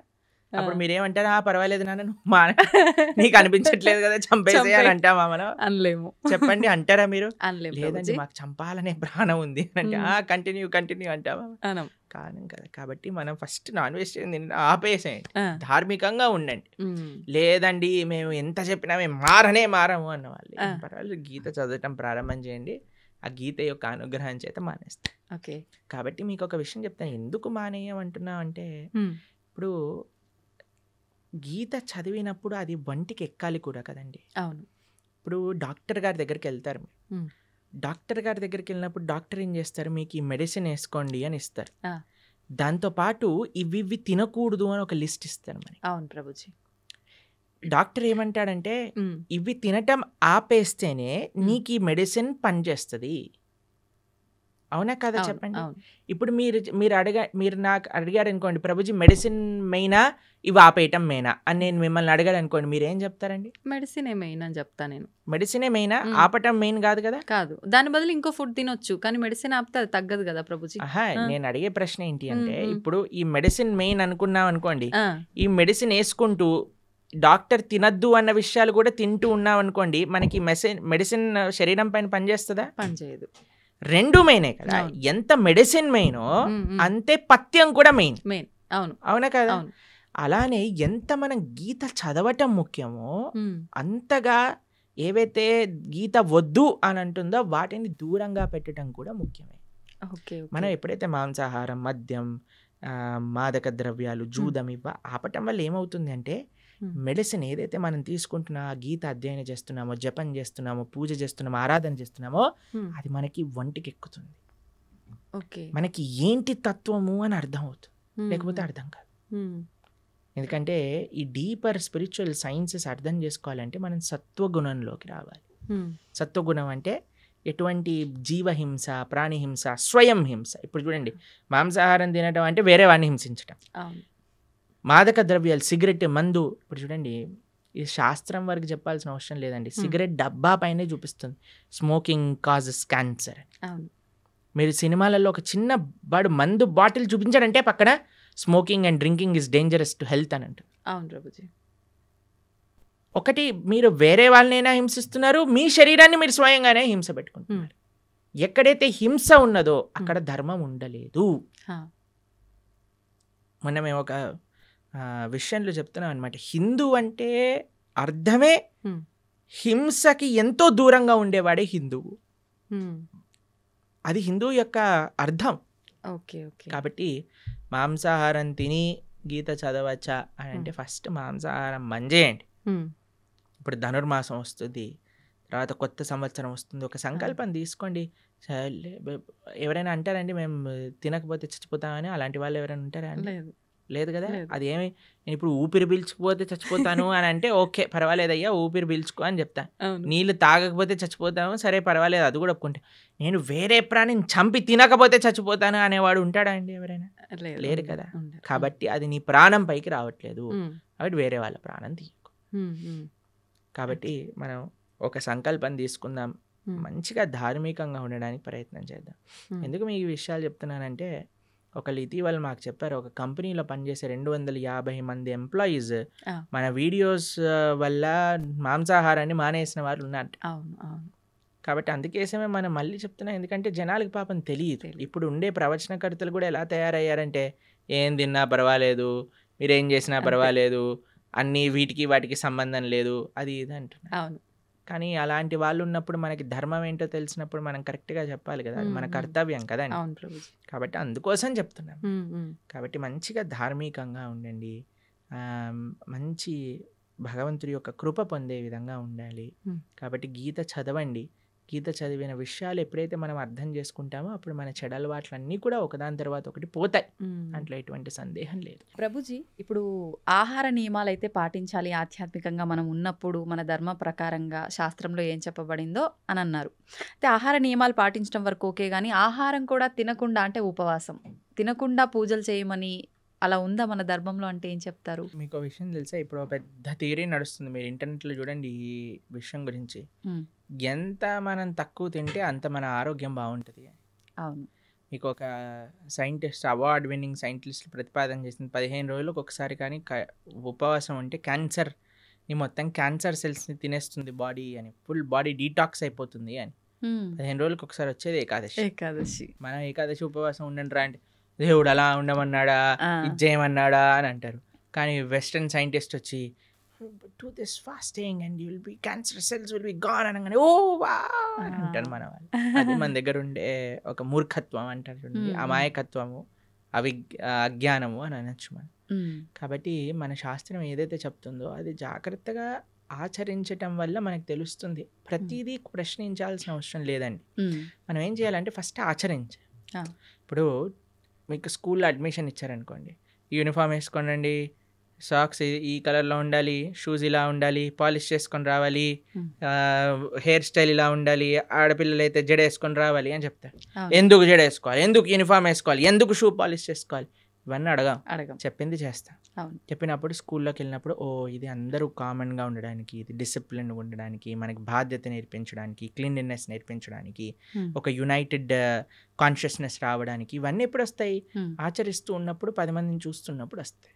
అప్పుడు మీరేమంటారా? పర్వాలేదు నాన్న, నువ్వు నీకు అనిపించట్లేదు కదా చంపేసే అని అంటామా మనం? అనలేము. చెప్పండి, అంటారా మీరు? అనలేము లేదండి ప్రభుజీ. మాకు చంపాలనే ప్రాణం ఉంది అంటే కంటిన్యూ అంటామా? అనం. కాను కదా. కాబట్టి మనం ఫస్ట్ నాన్ వెజ్ ఆపేసేయండి, ఆ. ధార్మికంగా ఉండండి. మ్మ్. లేదండి మేము ఎంత చెప్పినా మేము మారము అన్న వాళ్ళు ఆ. పర్వాలేదు, గీత చదవటం ప్రారంభం చేయండి, ఆ గీత యొక్క అనుగ్రహం చేత మానేస్తాం. ఓకే. కాబట్టి మీకు ఒక విషయం చెప్తాను, ఎందుకు మానేయమంటున్నా అంటే మ్మ్. ఇప్పుడు గీత చదివినప్పుడు అది వంటికి ఎక్కాలి కూడా కదండి. అవును. ఇప్పుడు డాక్టర్ గారి దగ్గరికి వెళ్తారు మీరు, మ్మ్. డాక్టర్ గారి దగ్గరికి వెళ్ళినప్పుడు డాక్టర్ ఏం చేస్తారు, మీకు ఈ మెడిసిన్ వేసుకోండి అని ఇస్తారు. ఆ. దాంతోపాటు ఇవి తినకూడదు అని ఒక లిస్ట్ ఇస్తారు మనకి. అవును ప్రభుజీ. డాక్టర్ ఏమంటాడంటే మ్మ్. ఇవి తినటం ఆపేస్తేనే నీకు ఈ మెడిసిన్ పనిచేస్తుంది. అవునా కదా అవును, చెప్పండి. అవును. ఇప్పుడు మీరు నాకు అడిగారు అనుకోండి, ప్రభుజీ మెడిసిన్ మెయినా ఇవి ఆపేయటం మెయినా అని నేను మిమ్మల్ని అడిగాడు అనుకోండి, మీరు ఏం చెప్తారండి? మెడిసిన్ మెయిన్ అని చెప్తా నేను. మెడిసినే మెయినా, ఆపటం మెయిన్ కాదు కదా. కాదు, దాని బదులు ఇంకో ఫుడ్ తినొచ్చు, కానీ మెడిసిన్ ఆపితే అది తగ్గదు కదా ప్రభుజీ. నేను అడిగే ప్రశ్న ఏంటి అంటే, ఇప్పుడు ఈ మెడిసిన్ మెయిన్ అనుకున్నాం అనుకోండి, ఆ. ఈ మెడిసిన్ వేసుకుంటూ డాక్టర్ తినద్దు అన్న విషయాలు కూడా తింటూ ఉన్నాం అనుకోండి, మనకి మెడిసిన్ శరీరం పైన పనిచేస్తుందా? పనిచేయదు. రెండు మెయినే కదా. అవును. ఎంత మెడిసిన్ మెయినో మ్మ్, మ్మ్. అంతే పథ్యం కూడా మెయిన్. మెయిన్. అవును, అవునా కదా. అవును. అలానే ఎంత మనం గీత చదవటం ముఖ్యమో మ్మ్. అంతగా ఏవైతే గీత వద్దు అని అంటుందో వాటిని దూరంగా పెట్టడం కూడా ముఖ్యమే. Okay, okay. మనం ఎప్పుడైతే మాంసాహారం, మద్యం, మాదక ద్రవ్యాలు, జూదం ఆపటం వల్ల ఏమవుతుంది అంటే మెడిసిన్ ఏదైతే మనం తీసుకుంటున్నా, గీత అధ్యయనం చేస్తున్నామో, జపం చేస్తున్నామో, పూజ చేస్తున్నామో, ఆరాధన చేస్తున్నామో అది మనకి వంటికి ఎక్కుతుంది. ఓకే. మనకి ఏంటి తత్వము అని అర్థం అవుతుంది, లేకపోతే అర్థం కాదు. ఎందుకంటే ఈ డీపర్ స్పిరిచువల్ సైన్సెస్ అర్థం చేసుకోవాలంటే మనం సత్వగుణంలోకి రావాలి. సత్వగుణం అంటే ఎటువంటి జీవహింస, ప్రాణిహింస, స్వయం హింస. ఇప్పుడు చూడండి, మాంసాహారం తినడం అంటే వేరే వాడిని హింసించటం. మాదక ద్రవ్యాలు, సిగరెట్, మందు. ఇప్పుడు చూడండి, ఈ శాస్త్రం వరకు చెప్పాల్సిన అవసరం లేదండి. సిగరెట్ డబ్బా పైనే చూపిస్తుంది స్మోకింగ్ కాజెస్ క్యాన్సర్. మీరు సినిమాలలో ఒక చిన్న మందు బాటిల్ చూపించాడంటే పక్కన smoking and drinking is dangerous to health అని అంటారు. అవును ప్రభుజీ. ఒకటి, మీరు వేరే వాళ్ళనైనా హింసిస్తున్నారు, మీ శరీరాన్ని మీరు స్వయంగానే హింస పెట్టుకుంటున్నారు. ఎక్కడైతే హింస ఉన్నదో అక్కడ ధర్మం ఉండలేదు. మొన్న మేము ఒక విషయంలో చెప్తున్నాం అనమాట. హిందూ అంటే అర్థమే హింసకి ఎంతో దూరంగా ఉండేవాడే హిందువు. అది హిందువు యొక్క అర్థం. కాబట్టి మాంసాహారం తిని గీత చదవచ్చా అని అంటే ఫస్ట్ మాంసాహారం మంజేయండి. ఇప్పుడు ధనుర్మాసం వస్తుంది, తర్వాత కొత్త సంవత్సరం వస్తుంది, ఒక సంకల్పం తీసుకోండి. ఎవరైనా అంటారండి మేము తినకపోతే చచ్చిపోతామని? అలాంటి వాళ్ళు ఎవరైనా ఉంటారా? లేదు కదా. అదేమి, నేను ఇప్పుడు ఊపిరి పీల్చుకుపోతే చచ్చిపోతాను అని అంటే ఓకే పర్వాలేదయ్యా, ఊపిరి పీల్చుకో అని చెప్తాను. నీళ్ళు తాగకపోతే చచ్చిపోతాను, సరే పర్వాలేదు, అది కూడా ఒప్పుకుంటా. నేను వేరే ప్రాణిని చంపి తినకపోతే చచ్చిపోతాను అనేవాడు ఉంటాడా అండి ఎవరైనా? లేరు కదా. కాబట్టి అది నీ ప్రాణం పైకి రావట్లేదు, కాబట్టి వేరే వాళ్ళ ప్రాణం తీయకు. కాబట్టి మనం ఒక సంకల్పం తీసుకుందాం, మంచిగా ధార్మికంగా ఉండడానికి ప్రయత్నం చేద్దాం. ఎందుకు మీకు ఈ విషయాలు చెప్తున్నానంటే, ఒకళ్ళు ఇటీవల మాకు చెప్పారు, ఒక కంపెనీలో పనిచేసే 250 మంది ఎంప్లాయీస్ మన వీడియోస్ వల్ల మాంసాహారాన్ని మానేసిన వారు ఉన్నారు. కాబట్టి అందుకేసమే మనం మళ్ళీ చెప్తున్నాం, ఎందుకంటే జనాలకి పాపం తెలియదు. ఇప్పుడు ఉండే ప్రవచనకర్తలు కూడా ఎలా తయారయ్యారంటే, ఏం తిన్నా పర్వాలేదు, మీరేం చేసినా పర్వాలేదు, అన్నీ వీటికి వాటికి సంబంధం లేదు, అది ఇది అంటున్నారు. కానీ అలాంటి వాళ్ళు ఉన్నప్పుడు మనకి ధర్మం ఏంటో తెలిసినప్పుడు మనం కరెక్ట్గా చెప్పాలి కదా, అది మన కర్తవ్యం కదా. కాబట్టి అందుకోసం చెప్తున్నాం. కాబట్టి మంచిగా ధార్మికంగా ఉండండి, మంచి భగవంతుడి యొక్క కృప పొందే విధంగా ఉండాలి. కాబట్టి గీత చదవండి. గీత చదివిన విషయాలు ఎప్పుడైతే మనం అర్థం చేసుకుంటామో అప్పుడు మన చెడు అలవాట్లన్నీ కూడా ఒకదాని తర్వాత ఒకటి పోతాయి, అట్లా ఎటువంటి సందేహం లేదు. ప్రభుజీ, ఇప్పుడు ఆహార నియమాలు అయితే పాటించాలి ఆధ్యాత్మికంగా మనం ఉన్నప్పుడు, మన ధర్మ ప్రకారంగా శాస్త్రంలో ఏం చెప్పబడిందో అని అన్నారు. అయితే ఆహార నియమాలు పాటించడం వరకు ఓకే, కానీ ఆహారం కూడా తినకుండా, అంటే ఉపవాసం తినకుండా పూజలు చేయమని అలా ఉందా మన ధర్మంలో అంటే ఏం చెప్తారు? మీకు విషయం తెలుసా, ఇప్పుడు పెద్ద థియరీ నడుస్తుంది, మీరు ఇంటర్నెట్లో చూడండి ఈ విషయం గురించి. ఎంత మనం తక్కువ తింటే అంత మన ఆరోగ్యం బాగుంటుంది. అవును. మీకు ఒక సైంటిస్ట్, అవార్డ్ విన్నింగ్ సైంటిస్ట్ ప్రతిపాదన చేసింది, 15 రోజులకు ఒకసారి కానీ ఉపవాసం ఉంటే క్యాన్సర్ని మొత్తం క్యాన్సర్ సెల్స్ని తినేస్తుంది బాడీ అని, ఫుల్ బాడీ డీటాక్స్ అయిపోతుంది అని. 15 రోజులకు ఒకసారి వచ్చేది ఏకాదశి. మనం ఏకాదశి ఉపవాసం ఉండండి రా అంటే దేవుడు అలా ఉండమన్నాడా, ఇది చేయమన్నాడా అని అంటారు. కానీ వెస్టర్న్ సైంటిస్ట్ వచ్చి do this fasting and you will be cancer cells will be gone అనగానే ఓ వా అని అంటారు మన వాళ్ళు. అది మన దగ్గర ఉండే ఒక మూర్ఖత్వం అంటారు చూడండి, అమాయకత్వము, అజ్ఞానము అని అనొచ్చు మనం. కాబట్టి మన శాస్త్రం ఏదైతే చెప్తుందో అది జాగ్రత్తగా ఆచరించటం వల్ల మనకు తెలుస్తుంది. ప్రతిదీ ప్రశ్నించాల్సిన అవసరం లేదండి. మనం ఏం చేయాలంటే ఫస్ట్ ఆచరించాలి. ఇప్పుడు మీకు స్కూల్లో అడ్మిషన్ ఇచ్చారనుకోండి, యూనిఫామ్ వేసుకోండి, సాక్స్ ఈ కలర్లో ఉండాలి, షూస్ ఇలా ఉండాలి, పాలిష్ చేసుకొని రావాలి, హెయిర్ స్టైల్ ఇలా ఉండాలి, ఆడపిల్లలు అయితే జడ వేసుకొని రావాలి అని చెప్తారు. ఎందుకు జడ వేసుకోవాలి, ఎందుకు యూనిఫామ్ వేసుకోవాలి, ఎందుకు షూ పాలిష్ చేసుకోవాలి, ఇవన్నీ అడగం. చెప్పింది చేస్తాం. చెప్పినప్పుడు స్కూల్లోకి వెళ్ళినప్పుడు ఓ ఇది అందరూ కామన్గా ఉండడానికి, ఇది డిసిప్లిన్ ఉండడానికి, మనకి బాధ్యత నేర్పించడానికి, క్లీన్లీనెస్ నేర్పించడానికి, ఒక యునైటెడ్ కాన్షియస్నెస్ రావడానికి, ఇవన్నీ ఎప్పుడు వస్తాయి? ఆచరిస్తూ ఉన్నప్పుడు, 10 మందిని చూస్తున్నప్పుడు వస్తాయి.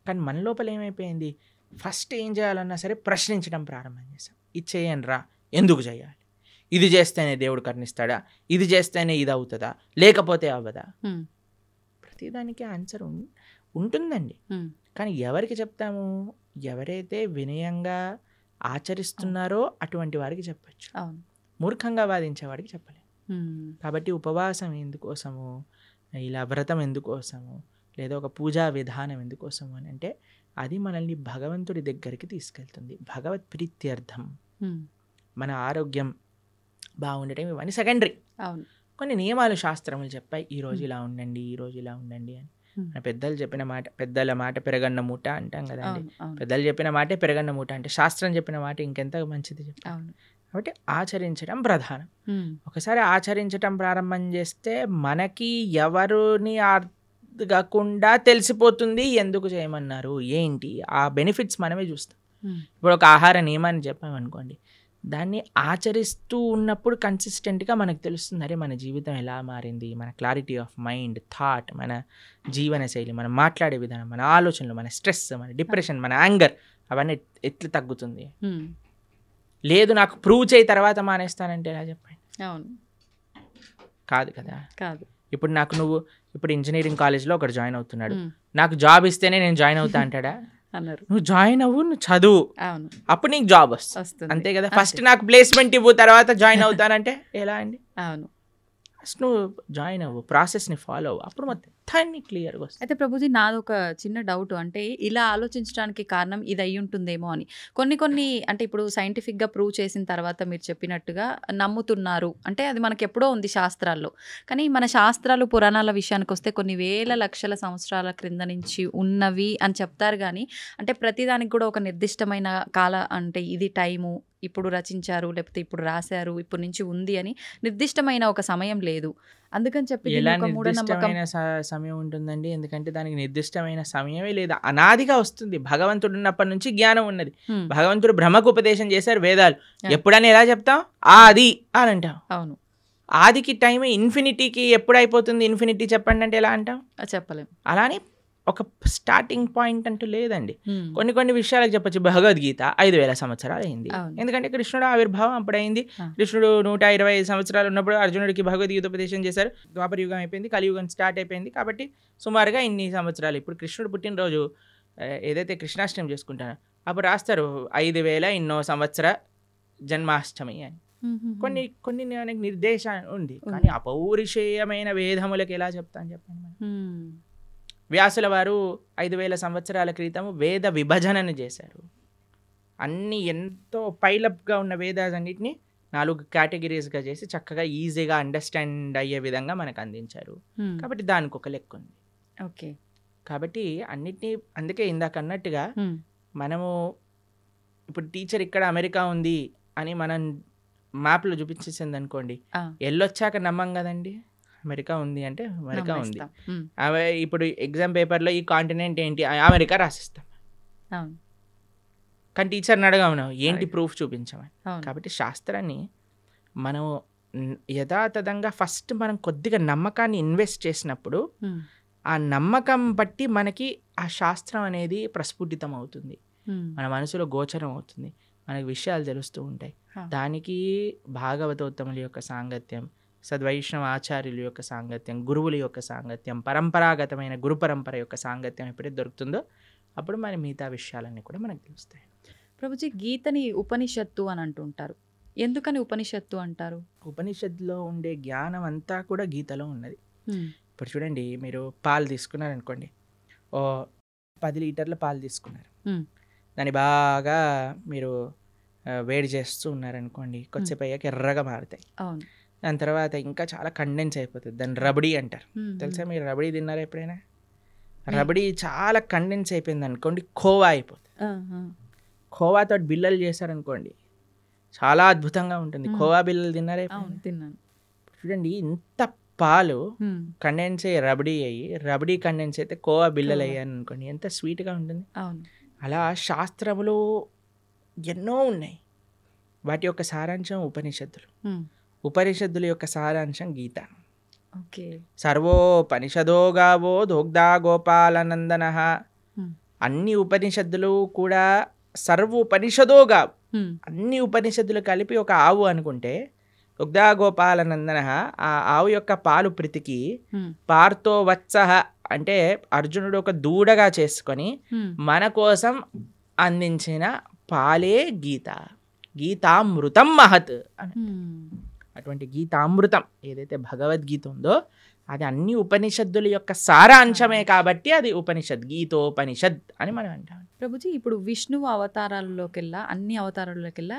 కానీ మన లోపల ఏమైపోయింది, ఫస్ట్ ఏం చేయాలన్నా సరే ప్రశ్నించడం ప్రారంభం చేస్తాం. ఇది చేయండి రా, ఎందుకు చేయాలి, ఇది చేస్తేనే దేవుడు కరుణిస్తాడా, ఇది చేస్తేనే ఇది అవుతుందా, లేకపోతే అవ్వదా? ప్రతిదానికి ఆన్సర్ ఉంటుందండి. కానీ ఎవరికి చెప్తాము? ఎవరైతే వినయంగా ఆచరిస్తున్నారో అటువంటి వారికి చెప్పచ్చు, మూర్ఖంగా వాదించే వాడికి చెప్పలేము. కాబట్టి ఉపవాసం ఎందుకోసము, ఇలా వ్రతం ఎందుకోసము, లేదా ఒక పూజా విధానం ఎందుకోసము అని అంటే అది మనల్ని భగవంతుడి దగ్గరికి తీసుకెళ్తుంది, భగవత్ ప్రీత్యర్థం. మన ఆరోగ్యం బాగుండటం ఇవన్నీ సెకండరీ. కొన్ని నియమాలు శాస్త్రములు చెప్పాయి, ఈరోజు ఇలా ఉండండి, ఈరోజు ఇలా ఉండండి అని. మన పెద్దలు చెప్పిన మాట, పెద్దల మాట పెరగన్న మూట అంటాం కదండి. పెద్దలు చెప్పిన మాటే పెరగన్న మూట అంటే శాస్త్రం చెప్పిన మాట ఇంకెంత మంచిది చెప్పాలి. కాబట్టి ఆచరించడం ప్రధానం. ఒకసారి ఆచరించడం ప్రారంభం చేస్తే మనకి ఎవరిని అడగకుండా తెలిసిపోతుంది ఎందుకు చేయమన్నారు ఏంటి, ఆ బెనిఫిట్స్ మనమే చూస్తాం. ఇప్పుడు ఒక ఆహార నియమాన్ని చెప్పామనుకోండి, దాన్ని ఆచరిస్తూ ఉన్నప్పుడు కన్సిస్టెంట్గా మనకు తెలుస్తుంది, అరే మన జీవితం ఎలా మారింది, మన క్లారిటీ ఆఫ్ మైండ్, థాట్, మన జీవన శైలి, మనం మాట్లాడే విధానం, మన ఆలోచనలు, మన స్ట్రెస్, మన డిప్రెషన్, మన యాంగర్ అవన్నీ ఎట్లా తగ్గుతుంది. లేదు నాకు ప్రూవ్ చేయి తర్వాత మానేస్తానంటే ఎలా చెప్పండి. అవును, కాదు కదా. కాదు. ఇప్పుడు నువ్వు ఇప్పుడు ఇంజనీరింగ్ కాలేజ్లో ఒకటి జాయిన్ అవుతున్నాడు, నాకు జాబ్ ఇస్తేనే నేను జాయిన్ అవుతా అంటాడా? అన్నారు. నువ్వు జాయిన్ అవ్వు, నువ్వు చదువు, అవును, అప్పుడు నీకు జాబ్ వస్తుంది, అంతే కదా. ఫస్ట్ నాకు ప్లేస్మెంట్ ఇవ్వు తర్వాత జాయిన్ అవుతానంటే ఎలా అండి? అవును, ఫస్ట్ నువ్వు జాయిన్ అవ్వు, ప్రాసెస్ని ఫాలో అవ్వు, అప్పుడు మొత్తం క్లియర్గా వస్తుంది. అయితే ప్రభుజీ నాది ఒక చిన్న డౌట్, అంటే ఇలా ఆలోచించడానికి కారణం ఇది అయి ఉంటుందేమో అని. కొన్ని అంటే ఇప్పుడు సైంటిఫిక్గా ప్రూవ్ చేసిన తర్వాత మీరు చెప్పినట్టుగా నమ్ముతున్నారు అంటే అది మనకి ఎప్పుడో ఉంది శాస్త్రాల్లో. కానీ మన శాస్త్రాలు పురాణాల విషయానికి వస్తే కొన్ని వేల లక్షల సంవత్సరాల క్రింద నుంచి ఉన్నవి అని చెప్తారు. కానీ అంటే ప్రతిదానికి కూడా ఒక నిర్దిష్టమైన అంటే ఇది టైము, ఇప్పుడు రచించారు లేకపోతే ఇప్పుడు రాశారు, ఇప్పటి నుంచి ఉంది అని నిర్దిష్టమైన ఒక సమయం లేదు. అందుకని చెప్పి ఎలా నిర్దిష్టమైన సమయం ఉంటుందండి? ఎందుకంటే దానికి నిర్దిష్టమైన సమయమే లేదు, అనాదిగా వస్తుంది. భగవంతుడు ఉన్నప్పటి నుంచి జ్ఞానం ఉన్నది. భగవంతుడు బ్రహ్మకు ఉపదేశం చేశారు వేదాలు. ఎప్పుడని ఎలా చెప్తాం? ఆది అని అంటాం. అవును, ఆదికి టైం ఇన్ఫినిటీకి ఎప్పుడు అయిపోతుంది? ఇన్ఫినిటీ చెప్పండి అంటే ఎలా అంటాం? చెప్పలేం. అలానే ఒక స్టార్టింగ్ పాయింట్ అంటూ లేదండి. కొన్ని విషయాలకు చెప్పొచ్చు. భగవద్గీత 5000 సంవత్సరాలు అయింది, ఎందుకంటే కృష్ణుడు ఆవిర్భావం అప్పుడైంది. కృష్ణుడు 125 సంవత్సరాలు ఉన్నప్పుడు అర్జునుడికి భగవద్గీత ఉపదేశం చేశారు. ద్వాపర యుగం అయిపోయింది, కలియుగం స్టార్ట్ అయిపోయింది. కాబట్టి సుమారుగా ఇన్ని సంవత్సరాలు. ఇప్పుడు కృష్ణుడు పుట్టినరోజు ఏదైతే కృష్ణాష్టమి చేసుకుంటారో అప్పుడు రాస్తారు 5000 ఇన్నో సంవత్సర జన్మాష్టమి అని. కొన్ని నిర్దేశం ఉంది, కానీ అపౌరుషేయమైన వేదములకు ఎలా చెప్తాను చెప్పండి. వ్యాసుల వారు 5000 సంవత్సరాల క్రితం వేద విభజనను చేశారు. అన్ని ఎంతో పైలప్గా ఉన్న వేదాలన్నింటినీ 4 కేటగిరీస్గా చేసి చక్కగా ఈజీగా అండర్స్టాండ్ అయ్యే విధంగా మనకు అందించారు. కాబట్టి దానికి ఒక లెక్క ఉంది. ఓకే, కాబట్టి అన్నిటినీ అందుకే ఇందాక అన్నట్టుగా మనము ఇప్పుడు టీచర్ ఇక్కడ అమెరికా ఉంది అని మనం మ్యాప్లో చూపించేసింది అనుకోండి, వెళ్ళొచ్చాక నమ్మం కదండి. అమెరికా ఉంది అంటే అమెరికా ఉంది. ఇప్పుడు ఎగ్జామ్ పేపర్లో ఈ కాంటినెంట్ ఏంటి, అమెరికా రాసిస్తాం. కానీ టీచర్ని అడగమను ఏంటి ప్రూఫ్ చూపించమని. కాబట్టి శాస్త్రాన్ని మనం యథాతథంగా ఫస్ట్ మనం కొద్దిగా నమ్మకాన్ని ఇన్వెస్ట్ చేసినప్పుడు ఆ నమ్మకం బట్టి మనకి ఆ శాస్త్రం అనేది ప్రస్ఫుటితం అవుతుంది, మన మనసులో గోచరం అవుతుంది, మనకి విషయాలు తెలుస్తూ ఉంటాయి. దానికి భాగవతోత్తముల యొక్క సాంగత్యం, సద్వైష్ణవ ఆచార్యుల యొక్క సాంగత్యం, గురువుల యొక్క సాంగత్యం, పరంపరాగతమైన గురు పరంపర యొక్క సాంగత్యం ఎప్పుడైతే దొరుకుతుందో అప్పుడు మన మిగతా విషయాలన్నీ కూడా మనకు తెలుస్తాయి. ప్రభుజీ, గీతని ఉపనిషత్తు అని అంటుంటారు, ఎందుకని ఉపనిషత్తు అంటారు? ఉపనిషత్తులో ఉండే జ్ఞానం అంతా కూడా గీతలో ఉన్నది. ఇప్పుడు చూడండి, మీరు పాలు తీసుకున్నారనుకోండి, 10 లీటర్ల పాలు తీసుకున్నారు, దాన్ని బాగా మీరు వేడి చేస్తూ ఉన్నారనుకోండి, కొద్దిసేపు అయ్యాక ఎర్రగా మారుతాయి. దాని తర్వాత ఇంకా చాలా కండెన్స్ అయిపోతుంది, దాన్ని రబడీ అంటారు. తెలుసా మీరు రబడీ తిన్నారా ఎప్పుడైనా? రబడీ చాలా కండెన్స్ అయిపోయింది అనుకోండి, ఖోవా అయిపోతుంది. ఖోవాతో బిల్లలు చేశారనుకోండి, చాలా అద్భుతంగా ఉంటుంది. ఖోవా బిల్లలు తిన్నారా? తిన్నాను. చూడండి, ఇంత పాలు కండెన్స్ అయ్యి రబడీ అయ్యి, రబడీ కండెన్స్ అయితే ఖోవా బిల్లలు అయ్యాను అనుకోండి, ఎంత స్వీట్గా ఉంటుంది. అలా శాస్త్రములు ఎన్నో ఉన్నాయి, వాటి యొక్క సారాంశం ఉపనిషత్తులు. ఉపనిషత్తుల యొక్క సారాంశం గీత. సర్వోపనిషదో గావో దోగ్ధా గోపాలనందన. అన్ని ఉపనిషత్తులు కూడా సర్వోపనిషదో గావు, అన్ని ఉపనిషత్తులు కలిపి ఒక ఆవు అనుకుంటే దుగ్ధా గోపాలనందన, ఆ ఆవు యొక్క పాలు ప్రీతికి పార్థో వత్సః అంటే అర్జునుడు ఒక దూడగా చేసుకొని మన కోసం అందించిన పాలే గీత. గీతామృతం మహత్ అని. అటువంటి గీతామృతం ఏదైతే భగవద్గీత ఉందో అది అన్ని ఉపనిషత్తుల యొక్క సారాంశమే, కాబట్టి అది ఉపనిషత్, గీతోపనిషత్ అని మనం అంటాం. ప్రభుజీ, ఇప్పుడు విష్ణువు అవతారాల్లోకెల్లా, అన్ని అవతారాల్లోకెల్లా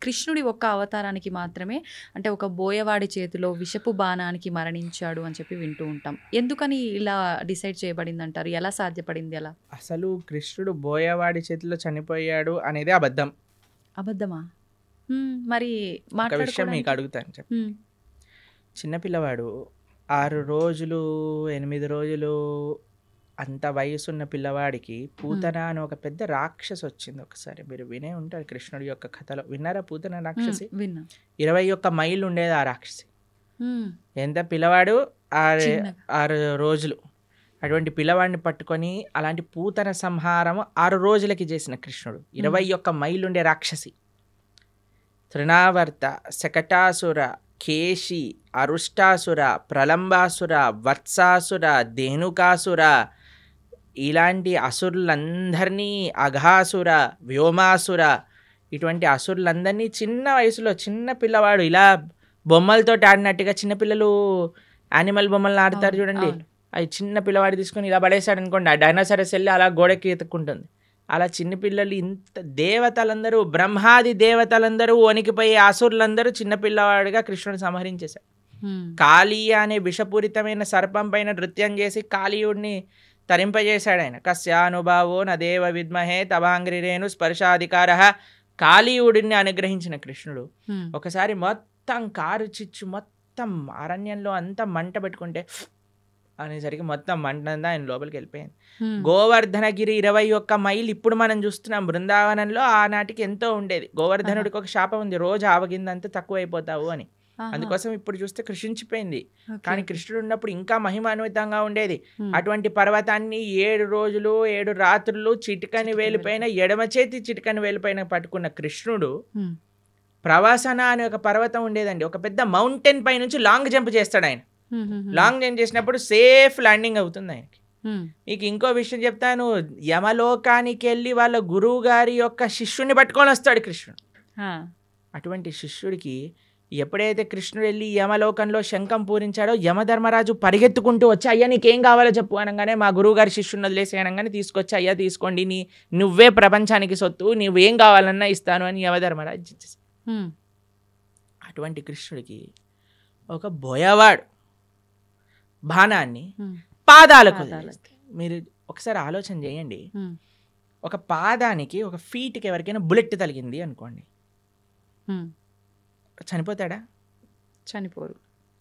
కృష్ణుడి ఒక్క అవతారానికి మాత్రమే అంటే ఒక బోయవాడి చేతిలో విషపు బాణానికి మరణించాడు అని చెప్పి వింటూ ఉంటాం. ఎందుకని ఇలా డిసైడ్ చేయబడింది అంటారు? ఎలా సాధ్యపడింది అలా? అసలు కృష్ణుడు బోయవాడి చేతిలో చనిపోయాడు అనేది అబద్ధం. అబద్ధమా? మరి ఒక విషయం మీకు అడుగుతాను చెప్పు. హ్మ్. చిన్నపిల్లవాడు 6 రోజులు 8 రోజులు అంత వయసున్న పిల్లవాడికి పూతన అని ఒక పెద్ద రాక్షసి వచ్చింది. ఒకసారి మీరు వినే ఉంటారు కృష్ణుడి యొక్క కథలో. విన్నారా పూతన రాక్షసి? విన్నా. 21 మైళ్ళు ఉండేది ఆ రాక్షసి. ఎంత పిల్లవాడు 6 రోజులు. అటువంటి పిల్లవాడిని పట్టుకొని అలాంటి పూతన సంహారం 6 రోజులకి చేసిన కృష్ణుడు. 21 మైళ్ళు ఉండే రాక్షసి. తృణావర్త, శకటాసుర, కేశి, అరుష్టాసుర, ప్రలంబాసుర, వత్సాసుర, ధేనుకాసుర, ఇలాంటి అసురులందరినీ, అఘాసుర, వ్యోమాసుర, ఇటువంటి అసురులందరినీ చిన్న వయసులో చిన్న పిల్లవాడు ఇలా బొమ్మలతో ఆడినట్టుగా, చిన్నపిల్లలు యానిమల్ బొమ్మలను ఆడతారు చూడండి, అవి చిన్న పిల్లవాడు తీసుకొని ఇలా పడేశాడు అనుకోండి, ఆ డైనోసారస్ వెళ్ళి అలా గోడకి ఎత్తుక్కుంటుంది. అలా చిన్నపిల్లలు ఇంత దేవతలందరూ, బ్రహ్మాది దేవతలందరూ వణికిపోయి అసురులందరూ చిన్నపిల్లవాడిగా కృష్ణుడు సంహరించేశాడు. కాళీయ అనే విషపూరితమైన సర్పం పైన నృత్యం చేసి కాళీయుడిని తరింపజేశాడు ఆయన. కస్యానుభావో నదేవ విద్మహే తవాంగ్రిరేణు స్పర్శాధికార. కాళీయుడిని అనుగ్రహించిన కృష్ణుడు ఒకసారి మొత్తం కారు చిచ్చు మొత్తం అరణ్యంలో అంతా మంట పెట్టుకుంటే అనేసరికి మొత్తం మంటంతా ఆయన లోపలికి వెళ్ళిపోయింది. గోవర్ధనగిరి 21 మైళ్ళు ఇప్పుడు మనం చూస్తున్నాం. బృందావనంలో ఆనాటికి ఎంతో ఉండేది. గోవర్ధనుడికి ఒక శాపం ఉంది, రోజు ఆవగిందంతా తక్కువ అయిపోతావు అని. అందుకోసం ఇప్పుడు చూస్తే కృషించిపోయింది. కానీ కృష్ణుడు ఉన్నప్పుడు ఇంకా మహిమాన్వితంగా ఉండేది. అటువంటి పర్వతాన్ని 7 రోజులు 7 రాత్రులు చిటికని వేలిపైన, ఎడమ చేతి చిటికని వేలిపైన పట్టుకున్న కృష్ణుడు ప్రవాసన అనే ఒక పర్వతం ఉండేదండి. ఒక పెద్ద మౌంటైన్ పై నుంచి లాంగ్ జంప్ చేస్తాడు ఆయన. లాంగ్ జంప్ చేసినప్పుడు సేఫ్ ల్యాండింగ్ అవుతుంది ఆయనకి. మీకు ఇంకో విషయం చెప్తాను. యమలోకానికి వెళ్ళి వాళ్ళ గురువు గారి యొక్క శిష్యుని పట్టుకొని వస్తాడు కృష్ణుడు. అటువంటి శిష్యుడికి ఎప్పుడైతే కృష్ణుడు వెళ్ళి యమలోకంలో శంఖం పూరించాడో, యమధర్మరాజు పరిగెత్తుకుంటూ వచ్చి, అయ్యా నీకేం కావాలో చెప్పు అనగానే, మా గురువుగారి శిష్యుని వదిలేసి అనగానే తీసుకొచ్చి, అయ్యా తీసుకోండి, నువ్వే ప్రపంచానికి సొత్తు, నువ్వేం కావాలన్నా ఇస్తాను అని యమధర్మరాజు ఇచ్చేసి. అటువంటి కృష్ణుడికి ఒక బోయవాడు బాణాన్ని పాదాలకు వదిలేస్తే, మీరు ఒకసారి ఆలోచన చేయండి. ఒక పాదానికి, ఒక ఫీట్కి ఎవరికైనా బుల్లెట్ తగిలింది అనుకోండి, చనిపోతాడా? చనిపోరు.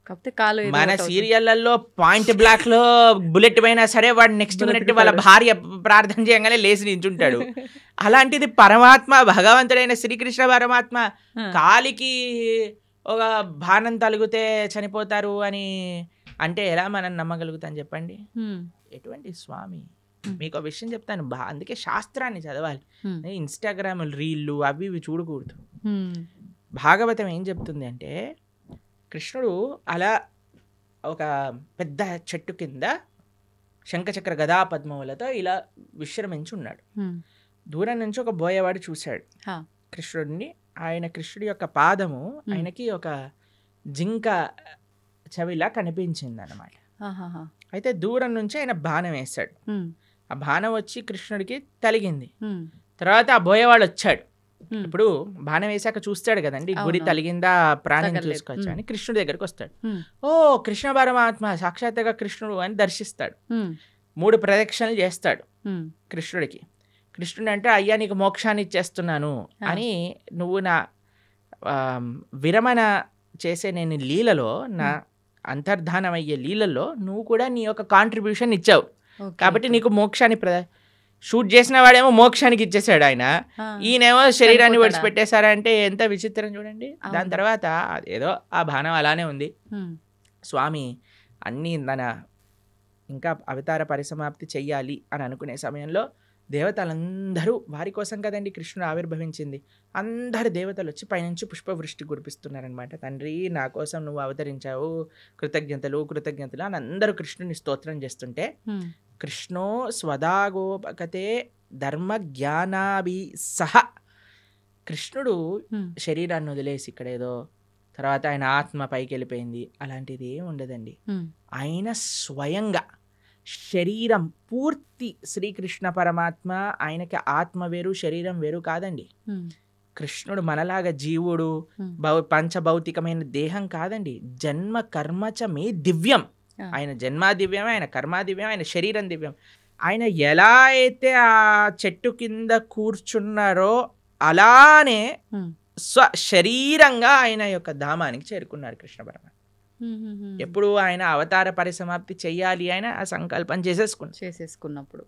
కాకపోతే కాలు మన సీరియళ్లలో పాయింట్ బ్లాక్ లో బుల్లెట్ పోయినా సరే వాడు నెక్స్ట్ మినిట్ వాళ్ళ భార్య ప్రార్థన చేయగానే లేచి నించుంటాడు. అలాంటిది పరమాత్మ, భగవంతుడైన శ్రీకృష్ణ పరమాత్మ కాలికి ఒక బాణం తలిగితే చనిపోతారు అని అంటే ఎలా మనం నమ్మగలుగుతాం చెప్పండి? ఎటువంటి స్వామి. మీకు విషయం చెప్తాను, అందుకే శాస్త్రాన్ని చదవాలి. ఇన్స్టాగ్రామ్ రీళ్ళు అవి ఇవి చూడకూడదు. భాగవతం ఏం చెప్తుంది అంటే, కృష్ణుడు అలా ఒక పెద్ద చెట్టు కింద శంఖచక్ర గదా పద్మములతో ఇలా విశ్రమించి ఉన్నాడు. దూరం నుంచి ఒక బోయవాడు చూశాడు కృష్ణుడిని. కృష్ణుడి యొక్క పాదము ఆయనకి ఒక జింక చెవిలా కనిపించింది అన్నమాట. అయితే దూరం నుంచి ఆయన బాణం వేశాడు. ఆ బాణం వచ్చి కృష్ణుడికి తలిగింది. తర్వాత ఆ బోయవాడు వచ్చాడు. ఇప్పుడు బాణం వేసాక చూస్తాడు కదండి, గురి తలిగిందా, ప్రాణం చూసుకోవచ్చు అని. కృష్ణుడి దగ్గరికి వస్తాడు. ఓ కృష్ణ పరమాత్మ సాక్షాత్తుగా కృష్ణుడు అని దర్శిస్తాడు. 3 ప్రదక్షిణలు చేస్తాడు కృష్ణుడికి. కృష్ణుడు అంటే, అయ్యా నీకు మోక్షాన్ని ఇచ్చేస్తున్నాను అని, నువ్వు నా విరమణ చేసే నేను లీలలో, నా అంతర్ధానం అయ్యే లీలలో నువ్వు కూడా నీ యొక్క కాంట్రిబ్యూషన్ ఇచ్చావు కాబట్టి నీకు మోక్షాన్ని షూట్ చేసిన వాడేమో మోక్షానికి ఇచ్చేసాడు ఆయన, ఈయనేమో శరీరాన్ని విడిచిపెట్టేశారంటే ఎంత విచిత్రం చూడండి. దాని తర్వాత ఏదో ఆ బాణం అలానే ఉంది. స్వామి అన్నీ ఇంకా అవతార పరిసమాప్తి చెయ్యాలి అని అనుకునే సమయంలో దేవతలందరూ, వారి కోసం కదండి కృష్ణుడు ఆవిర్భవించింది, అందరు దేవతలు వచ్చి పైనుంచి పుష్పవృష్టి కురిపిస్తున్నారనమాట. తండ్రి నా కోసం నువ్వు అవతరించావు, కృతజ్ఞతలు కృతజ్ఞతలు అని అందరూ కృష్ణుని స్తోత్రం చేస్తుంటే, కృష్ణో స్వదాగోపకతే ధర్మ జ్ఞానాభి సహ, కృష్ణుడు శరీరాన్ని వదిలేసి ఇక్కడ ఏదో తర్వాత ఆయన ఆత్మ పైకి వెళ్ళిపోయింది అలాంటిది ఏం ఉండదండి. ఆయన స్వయంగా శరీరం పూర్తి శ్రీకృష్ణ పరమాత్మ, ఆయనకి ఆత్మ వేరు శరీరం వేరు కాదండి. కృష్ణుడు మనలాగా జీవుడు పంచభౌతికమైన దేహం కాదండి. జన్మ కర్మచ మే దివ్యం. ఆయన జన్మ దివ్యం, ఆయన కర్మ దివ్యం, ఆయన శరీరం దివ్యం. ఆయన ఎలా అయితే ఆ చెట్టు కింద కూర్చున్నారో అలానే శరీరంగా ఆయన యొక్క ధామానికి చేరుకున్నారు కృష్ణ పరమాత్మ. ఎప్పుడు ఆయన అవతార పరిసమాప్తి చెయ్యాలి ఆయన ఆ సంకల్పం చేసేసుకున్నప్పుడు.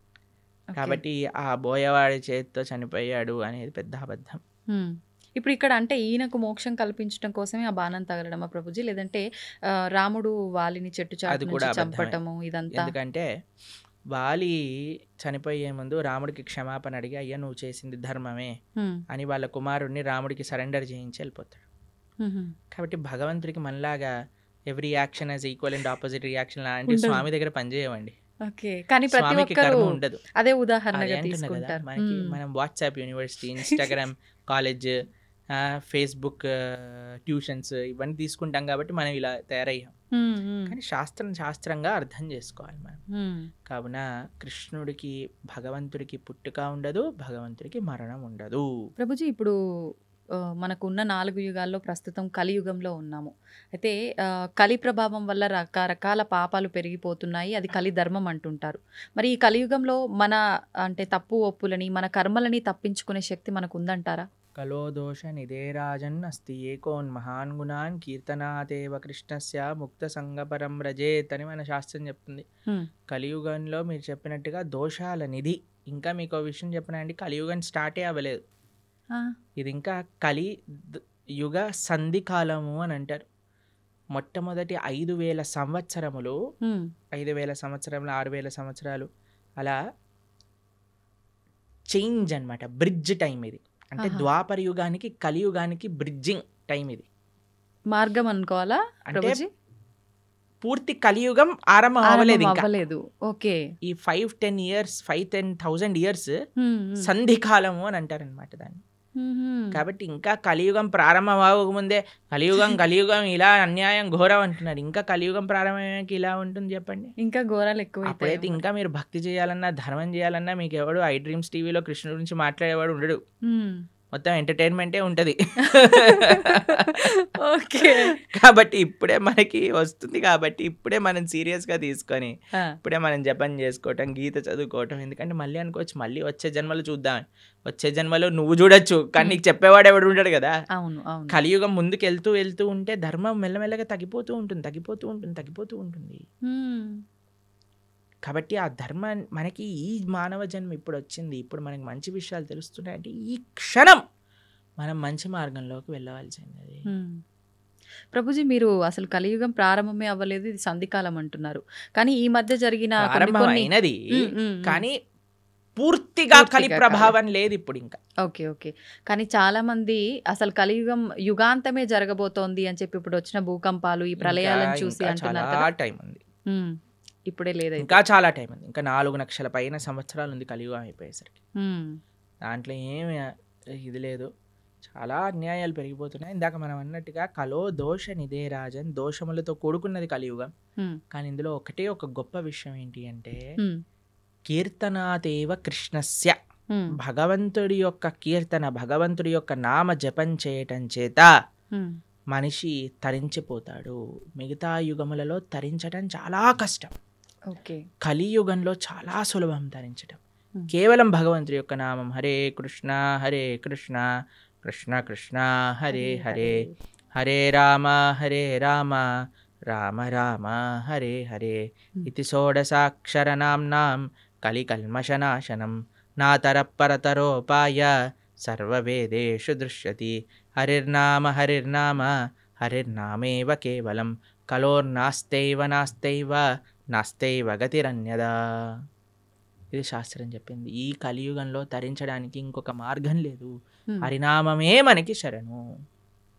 కాబట్టి ఆ బోయవాడి చేతితో చనిపోయాడు అనేది పెద్ద అబద్ధం. ఇప్పుడు ఇక్కడ అంటే ఈయనకు మోక్షం కల్పించడం కోసమే ఆ బాణం తగలడమా ప్రభుజీ, లేదంటే రాముడు వాలిని చెట్టు చాటు నుంచి చంపటము ఇదంతా? ఎందుకంటే వాలి చనిపోయే ముందు రాముడికి క్షమాపణ అడిగి అయ్యా నువ్వు చేసింది ధర్మమే అని వాళ్ళ కుమారుడిని రాముడికి సరెండర్ చేయించి వెళ్ళిపోతాడు. కాబట్టి భగవంతుడికి మనలాగా every action as equal and opposite reaction లాంటి స్వామి దగ్గర పనిచేయవండి. కానీ ప్రతి ఒక్కరు ఉండదు. అదే ఉదాహరణగా తీసుకుంటారు. మనకి మనం WhatsApp university, Instagram college, Facebook tuitions ఇవన్నీ తీసుకుంటాం కాబట్టి మనం ఇలా తయారయ్యాం. కానీ శాస్త్రంగా అర్థం చేసుకోవాలి మనం. కావున కృష్ణుడికి భగవంతుడికి పుట్టుక ఉండదు, భగవంతుడికి మరణం ఉండదు. ప్రభుజీ ఇప్పుడు మనకు ఉన్న 4 యుగాల్లో ప్రస్తుతం కలియుగంలో ఉన్నాము. అయితే కలి ప్రభావం వల్ల రకరకాల పాపాలు పెరిగిపోతున్నాయి, అది కలి ధర్మం అంటుంటారు. మరి ఈ కలియుగంలో మన అంటే తప్పు ఒప్పులని మన కర్మలని తప్పించుకునే శక్తి మనకు ఉందంటారా? కలో దోష నిదేరాజన్ అస్తి ఏకోన్ మహాన్ గుణాన్ కీర్తనాదేవ కృష్ణస్య ముక్త సంగపరం రజేత్ అని మన శాస్త్రం చెప్తుంది. కలియుగంలో మీరు చెప్పినట్టుగా దోషాల నిధి. ఇంకా మీకు విషయం చెప్పనండి, కలియుగం స్టార్టే అవ్వలేదు, ఇది ఇంకా కలి యుగ సంధి కాలము అని అంటారు. మొట్టమొదటి 5,000 సంవత్సరములు 5,000 సంవత్సరములు 6,000 సంవత్సరాలు అలా చేంజ్ అన్నమాట. బ్రిడ్జ్ టైం ఇది. అంటే ద్వాపర యుగానికి కలియుగానికి బ్రిడ్జింగ్ టైం ఇది, మార్గం అనుకోవాలా? అంటే పూర్తి కలియుగం ఆరంభం అవ్వలేదు ఇంకా. ఓకే, ఈ 5-10 years 5,000 years సంధి కాలము అని అంటారు అనమాట దాన్ని. కాబట్టి ఇంకా కలియుగం ప్రారంభం అవ్వకముందే కలియుగం ఇలా అన్యాయం ఘోరం అంటున్నారు. ఇంకా కలియుగం ప్రారంభమయ్యాక ఇలా ఉంటుంది చెప్పండి, ఇంకా ఘోరాలు ఎక్కువ. అప్పుడైతే ఇంకా మీరు భక్తి చేయాలన్నా ధర్మం చేయాలన్నా మీకు ఎవడు ఐ డ్రీమ్స్ టీవీలో కృష్ణుడి గురించి మాట్లాడేవాడు ఉండడు, మొత్తం ఎంటర్టైన్మెంటే ఉంటుంది. ఓకే, కాబట్టి ఇప్పుడే మనకి వస్తుంది కాబట్టి ఇప్పుడే మనం సీరియస్గా తీసుకొని ఇప్పుడే మనం జపం చేసుకోవటం, గీత చదువుకోవటం. ఎందుకంటే మళ్ళీ అనుకోవచ్చు మళ్ళీ వచ్చే జన్మలు చూద్దాం, వచ్చే జన్మలో నువ్వు చూడొచ్చు కానీ నీకు చెప్పేవాడు ఎవడు ఉంటాడు కదా. కలియుగం ముందుకు వెళ్తూ ఉంటే ధర్మం మెల్లమెల్లగా తగ్గిపోతూ ఉంటుంది. కాబట్టి ఆ ధర్మం మనకి ఈ మానవ జన్మ ఇప్పుడు వచ్చింది, ఇప్పుడు మనకి మంచి విషయాలు తెలుస్తున్నాయంటే ఈ క్షణం మనం మంచి మార్గంలోకి వెళ్ళవలసింది. ప్రభుజీ మీరు అసలు కలియుగం ప్రారంభమే అవ్వలేదు, ఇది సంధికాలం అంటున్నారు. కానీ ఈ మధ్య జరిగిన ప్రారంభమైనది కానీ పూర్తిగా కలి ప్రభావం లేదు ఇప్పుడు ఇంకా. ఓకే. కానీ చాలా మంది అసలు కలియుగం యుగాంతమే జరగబోతోంది అని చెప్పి ఇప్పుడు వచ్చిన భూకంపాలు ఈ ప్రళయాలను చూసి అంటున్నారు. టైం ఉంది, ఇప్పుడే లేదు, ఇంకా చాలా టైం ఉంది. ఇంకా 4 లక్షల పైన సంవత్సరాలు ఉంది కలియుగం అయిపోయేసరికి. దాంట్లో ఏమి ఇది లేదు, చాలా అన్యాయాలు పెరిగిపోతున్నాయి. ఇందాక మనం అన్నట్టుగా కలో దోష నిదే రాజన్, దోషములతో కూడుకున్నది కలియుగం. కానీ ఇందులో ఒక గొప్ప విషయం ఏంటి అంటే కీర్తనాదేవ కృష్ణస్య, భగవంతుడి యొక్క కీర్తన, భగవంతుడి యొక్క నామ జపం చేయటం చేత మనిషి తరించిపోతాడు. మిగతా యుగములలో తరించడం చాలా కష్టం, కలియుగంలో చాలా సులభం తరించడం. కేవలం భగవంతుడి యొక్క నామం హరే కృష్ణ కృష్ణ కృష్ణ హరే హరే, హరే రామ రామ రామ హరే హరే ఇతి షోడశాక్షరనామ్నాం కలికల్మషనాశనం నాతరపరతరోపాయ సర్వవేదేషు దృశ్యతి. హరిర్నామ హరిర్నామేవ కేవలం కలోర్నాస్తైవ నాస్తైవ గతిరన్యదా. ఇది శాస్త్రం చెప్పింది. ఈ కలియుగంలో తరించడానికి ఇంకొక మార్గం లేదు, హరినామమే మనకి శరణు.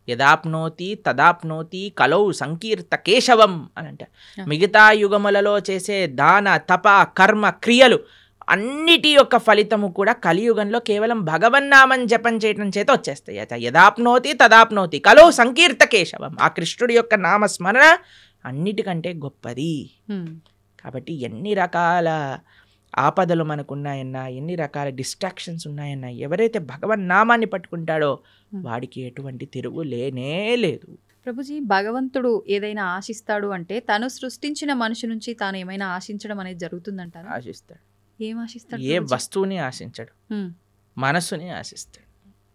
యదాప్నోతి తదాప్నోతి కలౌ సంకీర్త కేశవం అని అంటే మిగతా యుగములలో చేసే దాన తప కర్మ క్రియలు అన్నిటి యొక్క ఫలితము కూడా కలియుగంలో కేవలం భగవన్నామం జపం చేయటం చేత వచ్చేస్తాయి. యదాప్నోతి తదాప్నోతి కలో సంకీర్త కేశవం, ఆ కృష్ణుడి యొక్క నామస్మరణ అన్నిటికంటే గొప్పది. కాబట్టి ఎన్ని రకాల ఆపదలు మనకున్నాయన్నా, ఎన్ని రకాల డిస్ట్రాక్షన్స్ ఉన్నాయన్నా, ఎవరైతే భగవన్ నామాన్ని పట్టుకుంటాడో వాడికి ఎటువంటి తిరుగు లేనే లేదు. ప్రభుజీ, భగవంతుడు ఏదైనా ఆశిస్తాడు అంటే తను సృష్టించిన మనిషి నుంచి తాను ఏమైనా ఆశించడం అనేది జరుగుతుందంటారా? ఆశిస్తాడు. ఏం ఆశిస్తాడు? ఏ వస్తువుని ఆశించడు, మనస్సుని ఆశిస్తాడు.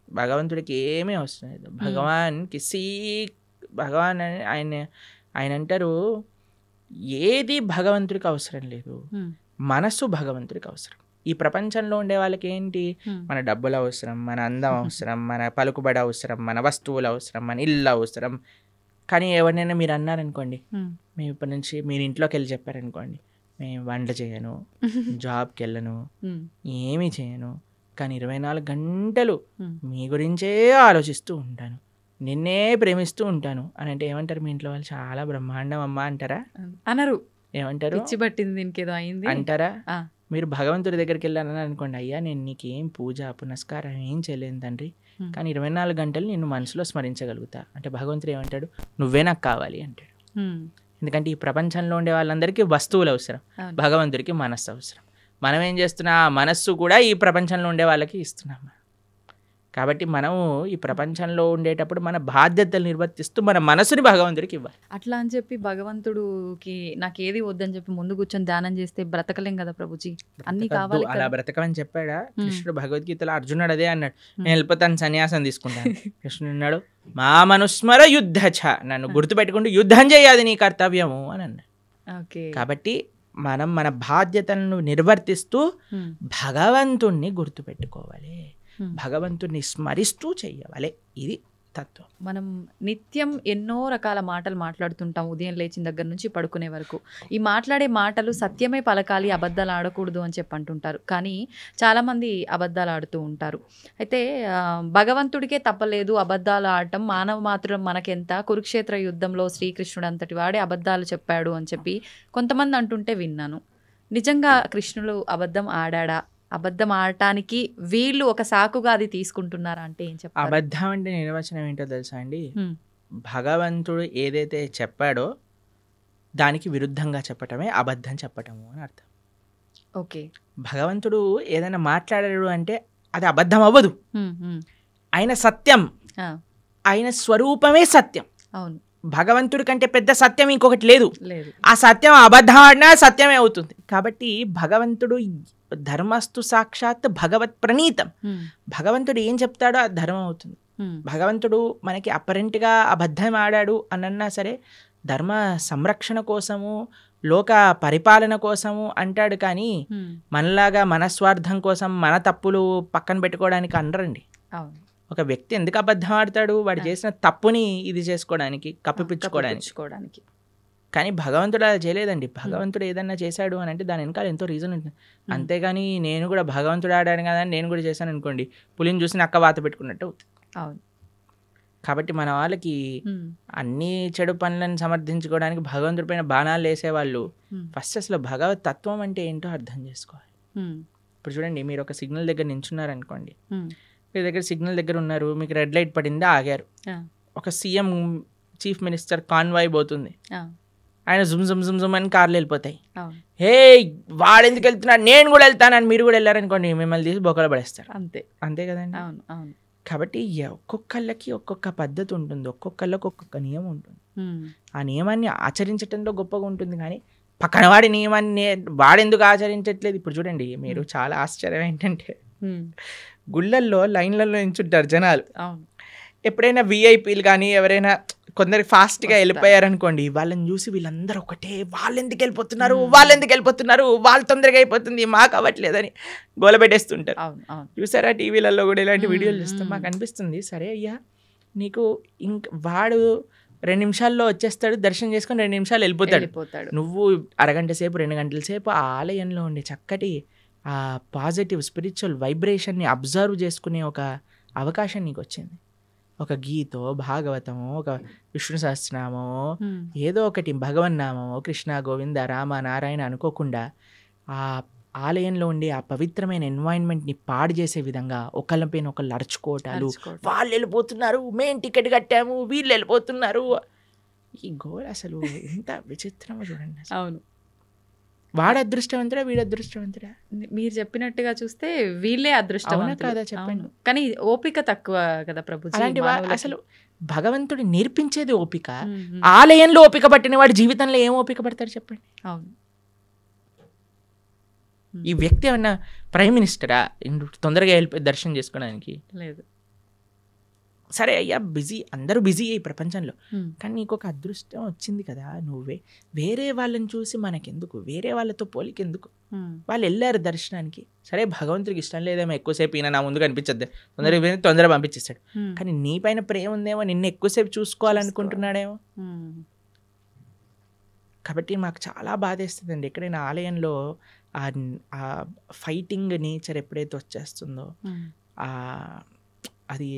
భగవంతుడికి ఏమీ అవసరం లేదు. భగవాన్ అని ఆయన అంటారు, ఏది భగవంతుడికి అవసరం లేదు, మనస్సు భగవంతుడికి అవసరం. ఈ ప్రపంచంలో ఉండే వాళ్ళకి ఏంటి, మన డబ్బులు అవసరం, మన అందం అవసరం, మన పలుకుబడి అవసరం, మన వస్తువులు అవసరం, మన ఇల్లు అవసరం. కానీ ఎవరినైనా మీరు అన్నారనుకోండి, మేము ఇప్పటి నుంచి మీరు ఇంట్లోకి వెళ్ళి చెప్పారనుకోండి, మేము వంట చేయను, జాబ్కి వెళ్ళను, ఏమీ చేయను, కానీ 24 గంటలు మీ గురించే ఆలోచిస్తూ ఉంటాను, నిన్నే ప్రేమిస్తూ ఉంటాను అని అంటే ఏమంటారు మీ ఇంట్లో వాళ్ళు? చాలా బ్రహ్మాండం అమ్మా అంటారా? అనరు. ఏమంటారు? పిచ్చి పట్టింది దీనికేదో అయింది అంటారా? మీరు భగవంతుడి దగ్గరికి వెళ్ళాలని అనుకోండి, అయ్యా నేను నీకేం పూజ పునస్కారం ఏం చేయలేను తండ్రి, కానీ 24 గంటలు నిన్ను మనసులో స్మరించగలుగుతా అంటే భగవంతుడు ఏమంటాడు? నువ్వే నాకు కావాలి అంటాడు. ఎందుకంటే ఈ ప్రపంచంలో ఉండే వాళ్ళందరికీ వస్తువులు అవసరం, భగవంతుడికి మనస్సు అవసరం. మనం ఏం చేస్తున్నా, ఆ మనస్సు కూడా ఈ ప్రపంచంలో ఉండే వాళ్ళకి ఇస్తున్నాం. కాబట్టి మనము ఈ ప్రపంచంలో ఉండేటప్పుడు మన బాధ్యతలు నిర్వర్తిస్తూ మన మనసుని భగవంతుడికి ఇవ్వాలి. అట్లా అని చెప్పి భగవంతుడికి నాకు ఏది వద్దని చెప్పి ముందు కూర్చొని ధ్యానం చేస్తే బ్రతకలేం కదా ప్రభుజీ, అన్ని కావాలి. అలా బ్రతకమని చెప్పాడా కృష్ణుడు? భగవద్గీతలో అర్జునుడు అదే అన్నాడు, నేను వెళ్ళిపోతాను, సన్యాసం తీసుకుంటాను. కృష్ణుడు అన్నాడు, మా మనుస్మర యుద్ధ, నన్ను గుర్తుపెట్టుకుంటూ యుద్ధం చేయాలి నీ కర్తవ్యము అని అన్నాడు. కాబట్టి మనం మన బాధ్యతలను నిర్వర్తిస్తూ భగవంతుణ్ణి గుర్తుపెట్టుకోవాలి, భగవంతుడిని స్మరిస్తూ చెయ్యాలి. ఇది తత్వం. మనం నిత్యం ఎన్నో రకాల మాటలు మాట్లాడుతుంటాం, ఉదయం లేచిన దగ్గర నుంచి పడుకునే వరకు. ఈ మాట్లాడే మాటలు సత్యమే పలకాలి, అబద్ధాలు ఆడకూడదు అని చెప్పి అంటుంటారు. కానీ చాలామంది అబద్ధాలు ఆడుతూ ఉంటారు. అయితే భగవంతుడికే తప్పలేదు అబద్ధాలు ఆడటం, మానవ మాత్రం మనకెంత, కురుక్షేత్ర యుద్ధంలో శ్రీకృష్ణుడు అంతటి వాడే అబద్ధాలు చెప్పాడు అని చెప్పి కొంతమంది అంటుంటే విన్నాను. నిజంగా కృష్ణుడు అబద్ధం ఆడా? అబద్ధం ఆడటానికి వీళ్ళు ఒక సాకుగా అది తీసుకుంటున్నారా అంటే ఏం చెప్పారు? అబద్ధం అంటే నిర్వచనం ఏంటో తెలుసా అండి? భగవంతుడు ఏదైతే చెప్పాడో దానికి విరుద్ధంగా చెప్పటమే అబద్ధం చెప్పటము అని అర్థం. ఓకే. భగవంతుడు ఏదైనా మాట్లాడాడు అంటే అది అబద్ధం అవ్వదు. ఆయన సత్యం, ఆయన స్వరూపమే సత్యం. అవును. భగవంతుడి కంటే పెద్ద సత్యం ఇంకొకటి లేదు. ఆ సత్యం అబద్ధం ఆడినా సత్యమే అవుతుంది. కాబట్టి భగవంతుడు ధర్మస్తు సాక్షాత్ భగవత్ ప్రణీతం. భగవంతుడు ఏం చెప్తాడో అది ధర్మం అవుతుంది. భగవంతుడు మనకి అపరెంట్గా అబద్ధం ఆడాడు అనన్నా సరే ధర్మ సంరక్షణ కోసము, లోక పరిపాలన కోసము అంటాడు. కానీ మనలాగా మనస్వార్థం కోసం మన తప్పులు పక్కన పెట్టుకోవడానికి అనరండి. ఒక వ్యక్తి ఎందుకు అబద్ధం ఆడతాడు? వాడు చేసిన తప్పుని ఇది చేసుకోవడానికి, కప్పిపుచ్చుకోవడానికి. కానీ భగవంతుడు అలా చేయలేదండి. భగవంతుడు ఏదన్నా చేశాడు అని అంటే దాని వెనకాల ఎంతో రీజన్ ఉంటుంది. అంతేగాని నేను కూడా భగవంతుడు ఆడాను కదా అని నేను కూడా చేశాను అనుకోండి, పులిని చూసి నక్క వాత పెట్టుకున్నట్టు అవుతుంది. కాబట్టి మన వాళ్ళకి అన్ని చెడు పనులను సమర్థించుకోవడానికి భగవంతుడి పైన బాణాలు వేసేవాళ్ళు ఫస్ట్ అసలు భగవత్ తత్వం అంటే ఏంటో అర్థం చేసుకోవాలి. ఇప్పుడు చూడండి, మీరు ఒక సిగ్నల్ దగ్గర నించున్నారనుకోండి, మీ దగ్గర సిగ్నల్ దగ్గర ఉన్నారు, మీకు రెడ్ లైట్ పడిందా, ఆగారు. ఒక సీఎం, చీఫ్ మినిస్టర్ కాన్వాయ్ పోతుంది, ఆయన జుమ్ జుమ్ జుమ్ జుమ్ అని కార్లు వెళ్ళిపోతాయి. హే వాడు ఎందుకు వెళ్తున్నాడు, నేను కూడా వెళ్తానని మీరు కూడా వెళ్ళారనుకోండి, మిమ్మల్ని తీసి బొక్కలు పడేస్తారు. అంతే కదండి. కాబట్టి ఒక్కొక్కళ్ళకి ఒక్కొక్క పద్ధతి ఉంటుంది, ఒక్కొక్కళ్ళకి ఒక్కొక్క నియమం ఉంటుంది. ఆ నియమాన్ని ఆచరించడంలో గొప్పగా ఉంటుంది. కానీ పక్కన వాడి నియమాన్ని వాడెందుకు ఆచరించట్లేదు? ఇప్పుడు చూడండి, మీరు చాలా ఆశ్చర్యం ఏంటంటే గుళ్ళల్లో లైన్లలో నించుంటారు జనాలు. ఎప్పుడైనా విఐపీలు కానీ ఎవరైనా కొందరు ఫాస్ట్గా వెళ్ళిపోయారనుకోండి, వాళ్ళని చూసి వీళ్ళందరూ ఒకటే, వాళ్ళు ఎందుకు వెళ్ళిపోతున్నారు, వాళ్ళు తొందరగా అయిపోతుంది, మాకు అవ్వట్లేదని గోలబెట్టేస్తుంటారు. చూసారా టీవీలలో కూడా ఇలాంటి వీడియోలు చూస్తాం. మాకు అనిపిస్తుంది, సరే అయ్యా నీకు వాడు 2 నిమిషాల్లో వచ్చేస్తాడు, దర్శనం చేసుకొని 2 నిమిషాలు వెళ్ళిపోతాడు. నువ్వు అరగంట సేపు 2 గంటల సేపు ఆ ఆలయంలో ఉండే చక్కటి ఆ పాజిటివ్ స్పిరిచువల్ వైబ్రేషన్ని అబ్జర్వ్ చేసుకునే ఒక అవకాశం నీకు వచ్చింది. ఒక గీతో, భాగవతమో, ఒక విష్ణు సహస్రనామమో, ఏదో ఒకటి భగవన్నామమో, కృష్ణ గోవింద రామ నారాయణ అనుకోకుండా ఆ ఆలయంలో ఉండే ఆ పవిత్రమైన ఎన్వైరన్మెంట్ని పాడు చేసే విధంగా ఒకళ్ళపైన ఒకళ్ళు అరుచుకోవటాలు, వాళ్ళు వెళ్ళిపోతున్నారు, మేము టికెట్ కట్టాము, వీళ్ళు వెళ్ళిపోతున్నారు. ఈ గోల్ అసలు ఎంత విచిత్రమో చూడండి. అవును. వాడు అదృష్టవంతుడా, వీడు అదృష్టవంతుడా? మీరు చెప్పినట్టుగా చూస్తే వీళ్ళే అదృష్టవంతులు కదా, చెప్పండి. కానీ ఓపిక తక్కువ కదా ప్రభు. అసలు భగవంతుడు నేర్పించేది ఓపిక. ఆలయంలో ఓపిక పట్టిన వాడు జీవితంలో ఏం ఓపిక పడతాడు చెప్పండి. అవును. ఈ వ్యక్తి ఏమన్నా ప్రైమ్ మినిస్టరా తొందరగా వెళ్ళిపోయి దర్శనం చేసుకోవడానికి? లేదు. సరే అయ్యా బిజీ, అందరూ బిజీ ఈ ప్రపంచంలో, Hmm. కానీ నీకు ఒక అదృష్టం వచ్చింది కదా, నువ్వే వేరే వాళ్ళని చూసి మనకెందుకు, వేరే వాళ్ళతో పోలికెందుకు, Hmm. వాళ్ళు వెళ్ళారు దర్శనానికి, సరే భగవంతుడికి ఇష్టం లేదేమో ఎక్కువసేపు ఈయన నా ముందు కనిపించద్దు, తొందరగా పంపించేస్తాడు, Hmm. కానీ నీ పైన ప్రేమ ఉందేమో, నిన్ను ఎక్కువసేపు చూసుకోవాలనుకుంటున్నాడేమో. Hmm. కాబట్టి మాకు చాలా బాధేస్తుందండి ఎక్కడైనా ఆలయంలో ఆ ఫైటింగ్ నేచర్ ఎప్పుడైతే వచ్చేస్తుందో Hmm. ఆ అది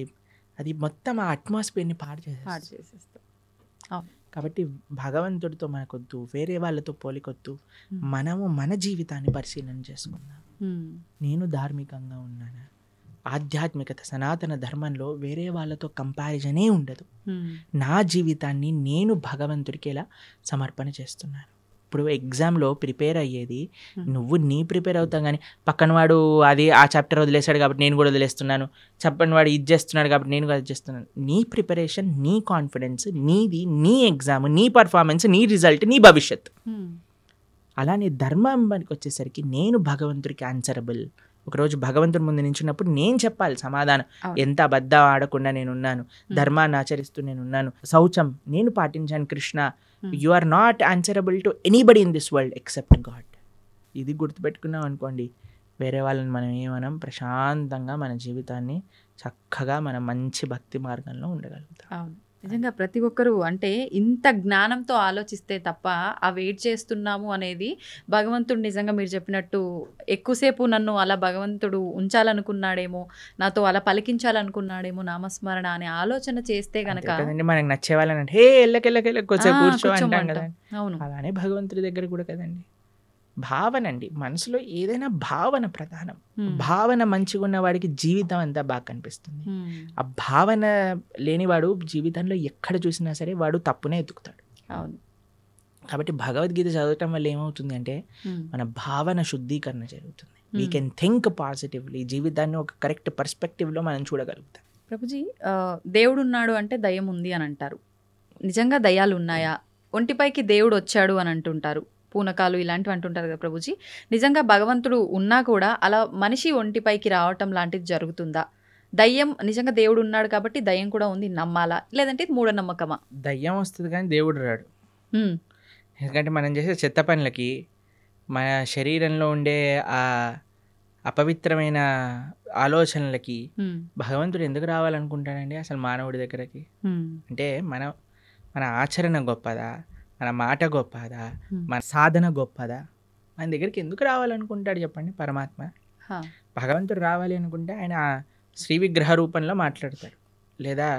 అది మొత్తం ఆ అట్మాస్ఫియర్ని పాడు పాడు చేసేస్తుంది. చేసేస్తాం. అవును. కాబట్టి భగవంతుడితో మనకొద్దు, వేరే వాళ్ళతో పోలికొద్దు, Hmm. మనము మన జీవితాన్ని పరిశీలన చేసుకుందాం. Hmm. నేను ధార్మికంగా ఉన్నానా, ఆధ్యాత్మికత సనాతన ధర్మంలో వేరే వాళ్ళతో కంపారిజనే ఉండదు. Hmm. నా జీవితాన్ని నేను భగవంతుడికి ఎలా సమర్పణ చేస్తున్నాను. ఇప్పుడు ఎగ్జామ్లో ప్రిపేర్ అయ్యేది నువ్వు నీ ప్రిపేర్ అవుతావు, కానీ పక్కన వాడు అది ఆ చాప్టర్ వదిలేశాడు కాబట్టి నేను కూడా వదిలేస్తున్నాను, చెప్పని వాడు ఇది చేస్తున్నాడు కాబట్టి నేను కూడా అది చేస్తున్నాను. నీ ప్రిపరేషన్, నీ కాన్ఫిడెన్స్ నీది, నీ ఎగ్జామ్, నీ పర్ఫార్మెన్స్, నీ రిజల్ట్, నీ భవిష్యత్. Hmm. అలానే ధర్మానికి వచ్చేసరికి నేను భగవంతుడికి ఆన్సరబుల్. ఒకరోజు భగవంతుడి ముందు నించున్నప్పుడు నేను చెప్పాలి సమాధానం. అవును. ఎంత అబద్ధం ఆడకుండా నేనున్నాను, ధర్మాన్ని ఆచరిస్తూ నేనున్నాను, శౌచం నేను పాటించాను Krishna. You are not answerable to anybody in this world except God. ఇది గుర్తుపెట్టుకున్నాం అనుకోండి, వేరే వాళ్ళని మనం ఏమనం, ప్రశాంతంగా మన జీవితాన్ని చక్కగా మన మంచి భక్తి మార్గంలో ఉండగలుగుతాం. అవును. నిజంగా ప్రతి ఒక్కరూ అంటే ఇంత జ్ఞానంతో ఆలోచిస్తే తప్ప ఆ వెయిట్ చేస్తున్నాము అనేది భగవంతుడు నిజంగా మీరు చెప్పినట్టు ఎక్కువసేపు నన్ను అలా భగవంతుడు ఉంచాలనుకున్నాడేమో, నాతో అలా పలికించాలనుకున్నాడేమో నామస్మరణ అనే ఆలోచన చేస్తే అంతే గనక కదండి, మనకు నచ్చే వాళ్ళని అంటే హే ఎల్లకెళ్ళకెళ్ళ కొంచెం కూర్చో అంటాం కూర్చోమంటాం. కదా. అవును. అలానే భగవంతుడి దగ్గర కూడా కదండి, భావన అండి, మనసులో ఏదైనా భావన ప్రధానం. Hmm. భావన మంచిగా ఉన్న వాడికి జీవితం అంతా బాగా కనిపిస్తుంది. Hmm. ఆ భావన లేనివాడు జీవితంలో ఎక్కడ చూసినా సరే వాడు తప్పునే ఎత్తుకుతాడు. అవును. కాబట్టి భగవద్గీత చదవటం వల్ల ఏమవుతుంది అంటే Hmm. మన భావన శుద్ధీకరణ జరుగుతుంది. వీ కెన్ థింక్ పాజిటివ్లీ, జీవితాన్ని ఒక కరెక్ట్ పర్స్పెక్టివ్లో మనం చూడగలుగుతాం. ప్రభుజీ, దేవుడు ఉన్నాడు అంటే దయ్యం ఉంది అని అంటారు. నిజంగా దయ్యాలు ఉన్నాయా? ఒంటిపైకి దేవుడు వచ్చాడు అని అంటుంటారు, పూనకాలు ఇలాంటివి అంటుంటారు కదా ప్రభుజీ. నిజంగా భగవంతుడు ఉన్నా కూడా అలా మనిషి ఒంటిపైకి రావటం లాంటిది జరుగుతుందా? దయ్యం నిజంగా దేవుడు ఉన్నాడు కాబట్టి దయ్యం కూడా ఉంది నమ్మాలా, లేదంటే ఇది మూఢనమ్మకమా? దయ్యం వస్తుంది కానీ దేవుడు రాడు. Hmm. ఎందుకంటే మనం చేసే చెత్త పనులకి, మన శరీరంలో ఉండే ఆ అపవిత్రమైన ఆలోచనలకి Hmm. భగవంతుడు ఎందుకు రావాలనుకుంటాడండి అసలు మానవుడి దగ్గరకి? Hmm. అంటే మన ఆచరణ గొప్పదా, మన మాట గొప్పదా, Hmm. మన సాధన గొప్పదా? మన దగ్గరికి ఎందుకు రావాలనుకుంటాడు చెప్పండి పరమాత్మ? Huh. భగవంతుడు రావాలి అనుకుంటే ఆయన శ్రీ విగ్రహ రూపంలో మాట్లాడతాడు, లేదా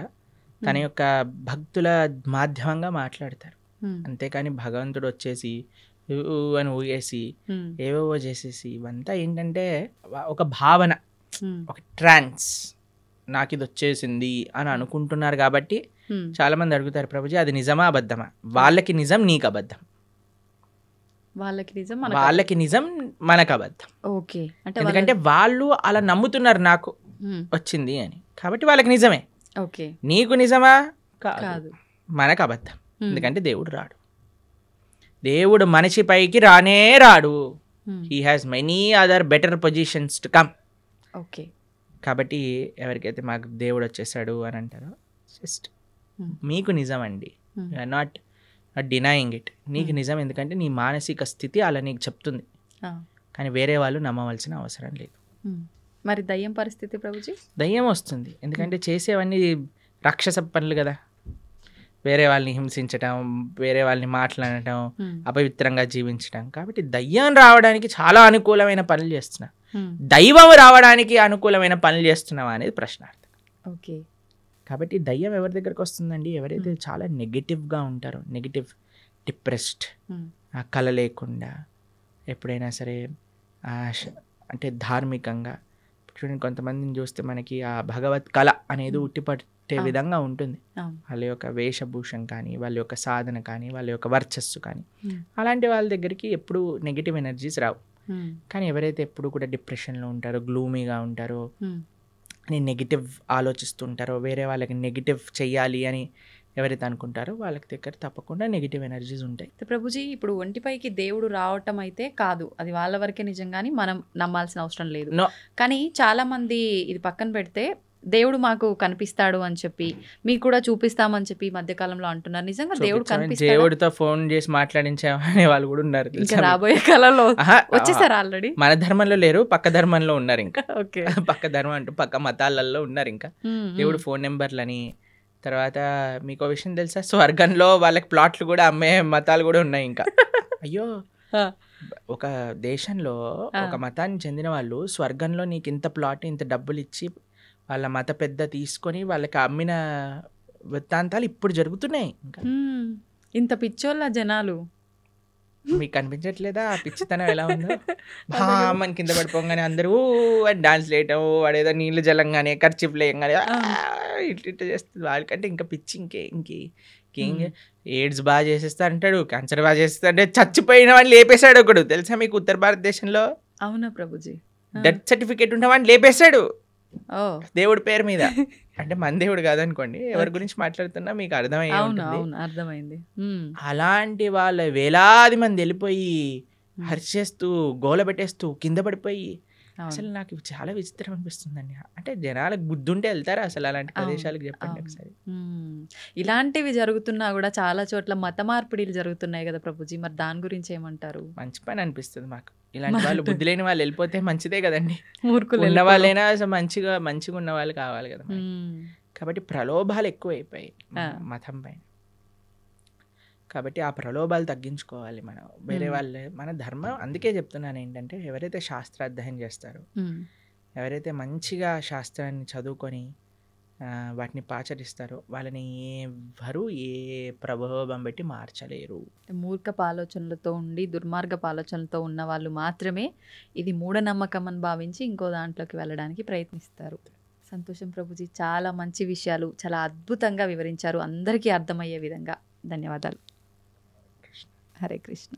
తన యొక్క భక్తుల మాధ్యమంగా మాట్లాడతారు. Hmm. అంతేకాని భగవంతుడు వచ్చేసి ఊ అని ఊగేసి Hmm. ఏవేవో చేసేసి ఇవంతా ఏంటంటే ఒక భావన, Hmm. ఒక ట్రాన్స్, నాకు ఇది వచ్చేసింది అని అనుకుంటున్నారు. కాబట్టి Hmm. చాలా మంది అడుగుతారు, ప్రభుజీ అది నిజమా అబద్ధమా? వాళ్ళకి నిజం, నీకు అబద్ధం. వాళ్ళకి నిజం, వాళ్ళకి నిజం, మనకు అబద్ధం. ఓకే. అంటే ఎందుకంటే వాళ్ళు అలా నమ్ముతున్నారు నాకు వచ్చింది అని, కాబట్టి వాళ్ళకి నిజమే. ఓకే. నీకు నిజమా? కాదు, కాదు. మనకు అబద్ధం. ఎందుకంటే దేవుడు రాడు, దేవుడు మనిషి పైకి రానే రాడు. He has many other better positions to come. Okay. కాబట్టి ఎవరికైతే మాకు దేవుడు వచ్చేసాడు అని అంటారో, జస్ట్ మీకు నిజం అండి, యూఆర్ నాట్ డినయింగ్ ఇట్. నీకు నిజం, ఎందుకంటే నీ మానసిక స్థితి అలా నీకు చెప్తుంది, కానీ వేరే వాళ్ళు నమ్మవలసిన అవసరం లేదు. మరి దయ్యం పరిస్థితి ప్రభుజీ? దయ్యం వస్తుంది ఎందుకంటే చేసేవన్నీ రాక్షస పనులు కదా, వేరే వాళ్ళని హింసించటం, వేరే వాళ్ళని మాట్లాడటం, అపవిత్రంగా జీవించటం. కాబట్టి దయ్యం రావడానికి చాలా అనుకూలమైన పనులు చేస్తున్నాం, దైవం రావడానికి అనుకూలమైన పనులు చేస్తున్నావా అనేది ప్రశ్నార్థం. ఓకే. కాబట్టి దయ్యం ఎవరి దగ్గరకు వస్తుందండి? ఎవరైతే చాలా నెగిటివ్గా ఉంటారో, నెగిటివ్, డిప్రెస్డ్, ఆ కళ లేకుండా, ఎప్పుడైనా సరే అంటే ధార్మికంగా చూడండి, కొంతమందిని చూస్తే మనకి ఆ భగవత్ కళ అనేది ఉట్టిపట్టే విధంగా ఉంటుంది. వాళ్ళ యొక్క వేషభూషం కానీ, వాళ్ళ యొక్క సాధన కానీ, వాళ్ళ యొక్క వర్చస్సు కానీ, అలాంటి వాళ్ళ దగ్గరికి ఎప్పుడు నెగిటివ్ ఎనర్జీస్ రావు. కానీ ఎవరైతే ఎప్పుడు కూడా డిప్రెషన్లో ఉంటారో, గ్లూమీగా ఉంటారో, అని నెగిటివ్ ఆలోచిస్తుంటారో, వేరే వాళ్ళకి నెగిటివ్ చెయ్యాలి అని ఎవరైతే అనుకుంటారో వాళ్ళకి దగ్గర తప్పకుండా నెగిటివ్ ఎనర్జీస్ ఉంటాయి. ప్రభుజీ, ఇప్పుడు ఒంటిపైకి దేవుడు రావటం అయితే కాదు, అది వాళ్ళ వరకే నిజంగాని మనం నమ్మాల్సిన అవసరం లేదు. కానీ చాలా మంది ఇది పక్కన పెడితే దేవుడు మాకు కనిపిస్తాడు అని చెప్పి మీకు కూడా చూపిస్తామని చెప్పి ఈ మధ్యకాలంలో అంటున్నారు. నిజంగా దేవుడు కనిపిస్తాడు? దేవుడితో ఫోన్ చేసి మాట్లాడించే వాళ్ళు కూడా ఉన్నారు ఇంకా రాబోయే కాలంలో ఆహా, వచ్చేసారు ఆల్రెడీ. మన ధర్మంలో లేరు, పక్క ధర్మంలో ఉన్నారు ఇంకా. ఓకే. పక్క ధర్మం అంటూ పక్క మతాలలో ఉన్నారు ఇంకా. దేవుడు ఫోన్ నెంబర్లని. తర్వాత మీకు విషయం తెలుసా, స్వర్గంలో వాళ్ళకి ప్లాట్లు కూడా అమ్మే మతాలు కూడా ఉన్నాయి ఇంకా. అయ్యో, ఒక దేశంలో ఒక మతానికి చెందిన వాళ్ళు స్వర్గంలో నీకు ఇంత ప్లాట్ ఇంత డబ్బులు ఇచ్చి వాళ్ళ మత పెద్ద తీసుకొని వాళ్ళకి అమ్మిన వృత్తాంతాలు ఇప్పుడు జరుగుతున్నాయి ఇంకా. ఇంత పిచ్చోళ్ళ జనాలు. మీకు కనిపించట్లేదా ఆ పిచ్చితనం ఎలా ఉందో? మన కింద పడిపోగానే అందరూ డాన్స్ లేయటం, వాడేదో నీళ్ళు జలంగానే ఖర్చు లేయంగానే ఇట్లా చేస్తుంది. వాళ్ళకంటే ఇంకా పిచ్చి ఇంకేం ఎయిడ్స్ బాగా చేసేస్తా అంటాడు, క్యాన్సర్ బాగా చేస్తా అంటే చచ్చిపోయిన వాడిని లేపేశాడు ఒకడు తెలుసా మీకు ఉత్తర భారతదేశంలో. అవునా ప్రభుజీ? డెత్ సర్టిఫికేట్ ఉన్న వాడిని లేపేశాడు ఓ దేవుడి పేరు మీద. అంటే మన దేవుడు కాదనుకోండి, ఎవరి గురించి మాట్లాడుతున్నా మీకు అర్థమయ్యే ఉంటుంది. అర్థమైంది. అలాంటి వాళ్ళ వేలాది మంది వెళ్ళిపోయి హర్షేస్తూ గోల పెట్టేస్తూ కింద పడిపోయి అసలు నాకు చాలా విచిత్రం అనిపిస్తుందండి. అంటే జనాలకు బుద్ధుంటే వెళ్తారా అసలు అలాంటి ప్రదేశాలకు? చెప్పండి ఒకసారి. ఇలాంటివి జరుగుతున్నా కూడా చాలా చోట్ల మత మార్పిడిలు జరుగుతున్నాయి కదా ప్రభుజీ, మరి దాని గురించి ఏమంటారు? మంచి పని అనిపిస్తుంది మాకు. ఇలాంటి వాళ్ళు బుద్ధి లేని వాళ్ళు వెళ్ళిపోతే మంచిదే కదండి. మూర్ఖులు ఉన్న వాళ్ళైనా అసలు మంచిగా ఉన్న వాళ్ళు కావాలి కదా. కాబట్టి ప్రలోభాలు ఎక్కువైపోయాయి మతం పైన. కాబట్టి ఆ ప్రలోభాలు తగ్గించుకోవాలి మనం. వేరే వాళ్ళే మన ధర్మం. అందుకే చెప్తున్నాను ఏంటంటే, ఎవరైతే శాస్త్రాధ్యయనం చేస్తారో, ఎవరైతే మంచిగా శాస్త్రాన్ని చదువుకొని వాటిని పాచరిస్తారో వాళ్ళని ఎవరు ఏ ప్రభావం పెట్టి మార్చలేరు. మూర్ఖపు ఆలోచనలతో ఉండి దుర్మార్గపు ఆలోచనలతో ఉన్న వాళ్ళు మాత్రమే ఇది మూఢనమ్మకం అని భావించి ఇంకో దాంట్లోకి వెళ్ళడానికి ప్రయత్నిస్తారు. సంతోషం ప్రభుజీ, చాలా మంచి విషయాలు చాలా అద్భుతంగా వివరించారు, అందరికీ అర్థమయ్యే విధంగా. ధన్యవాదాలు. హరే కృష్ణ.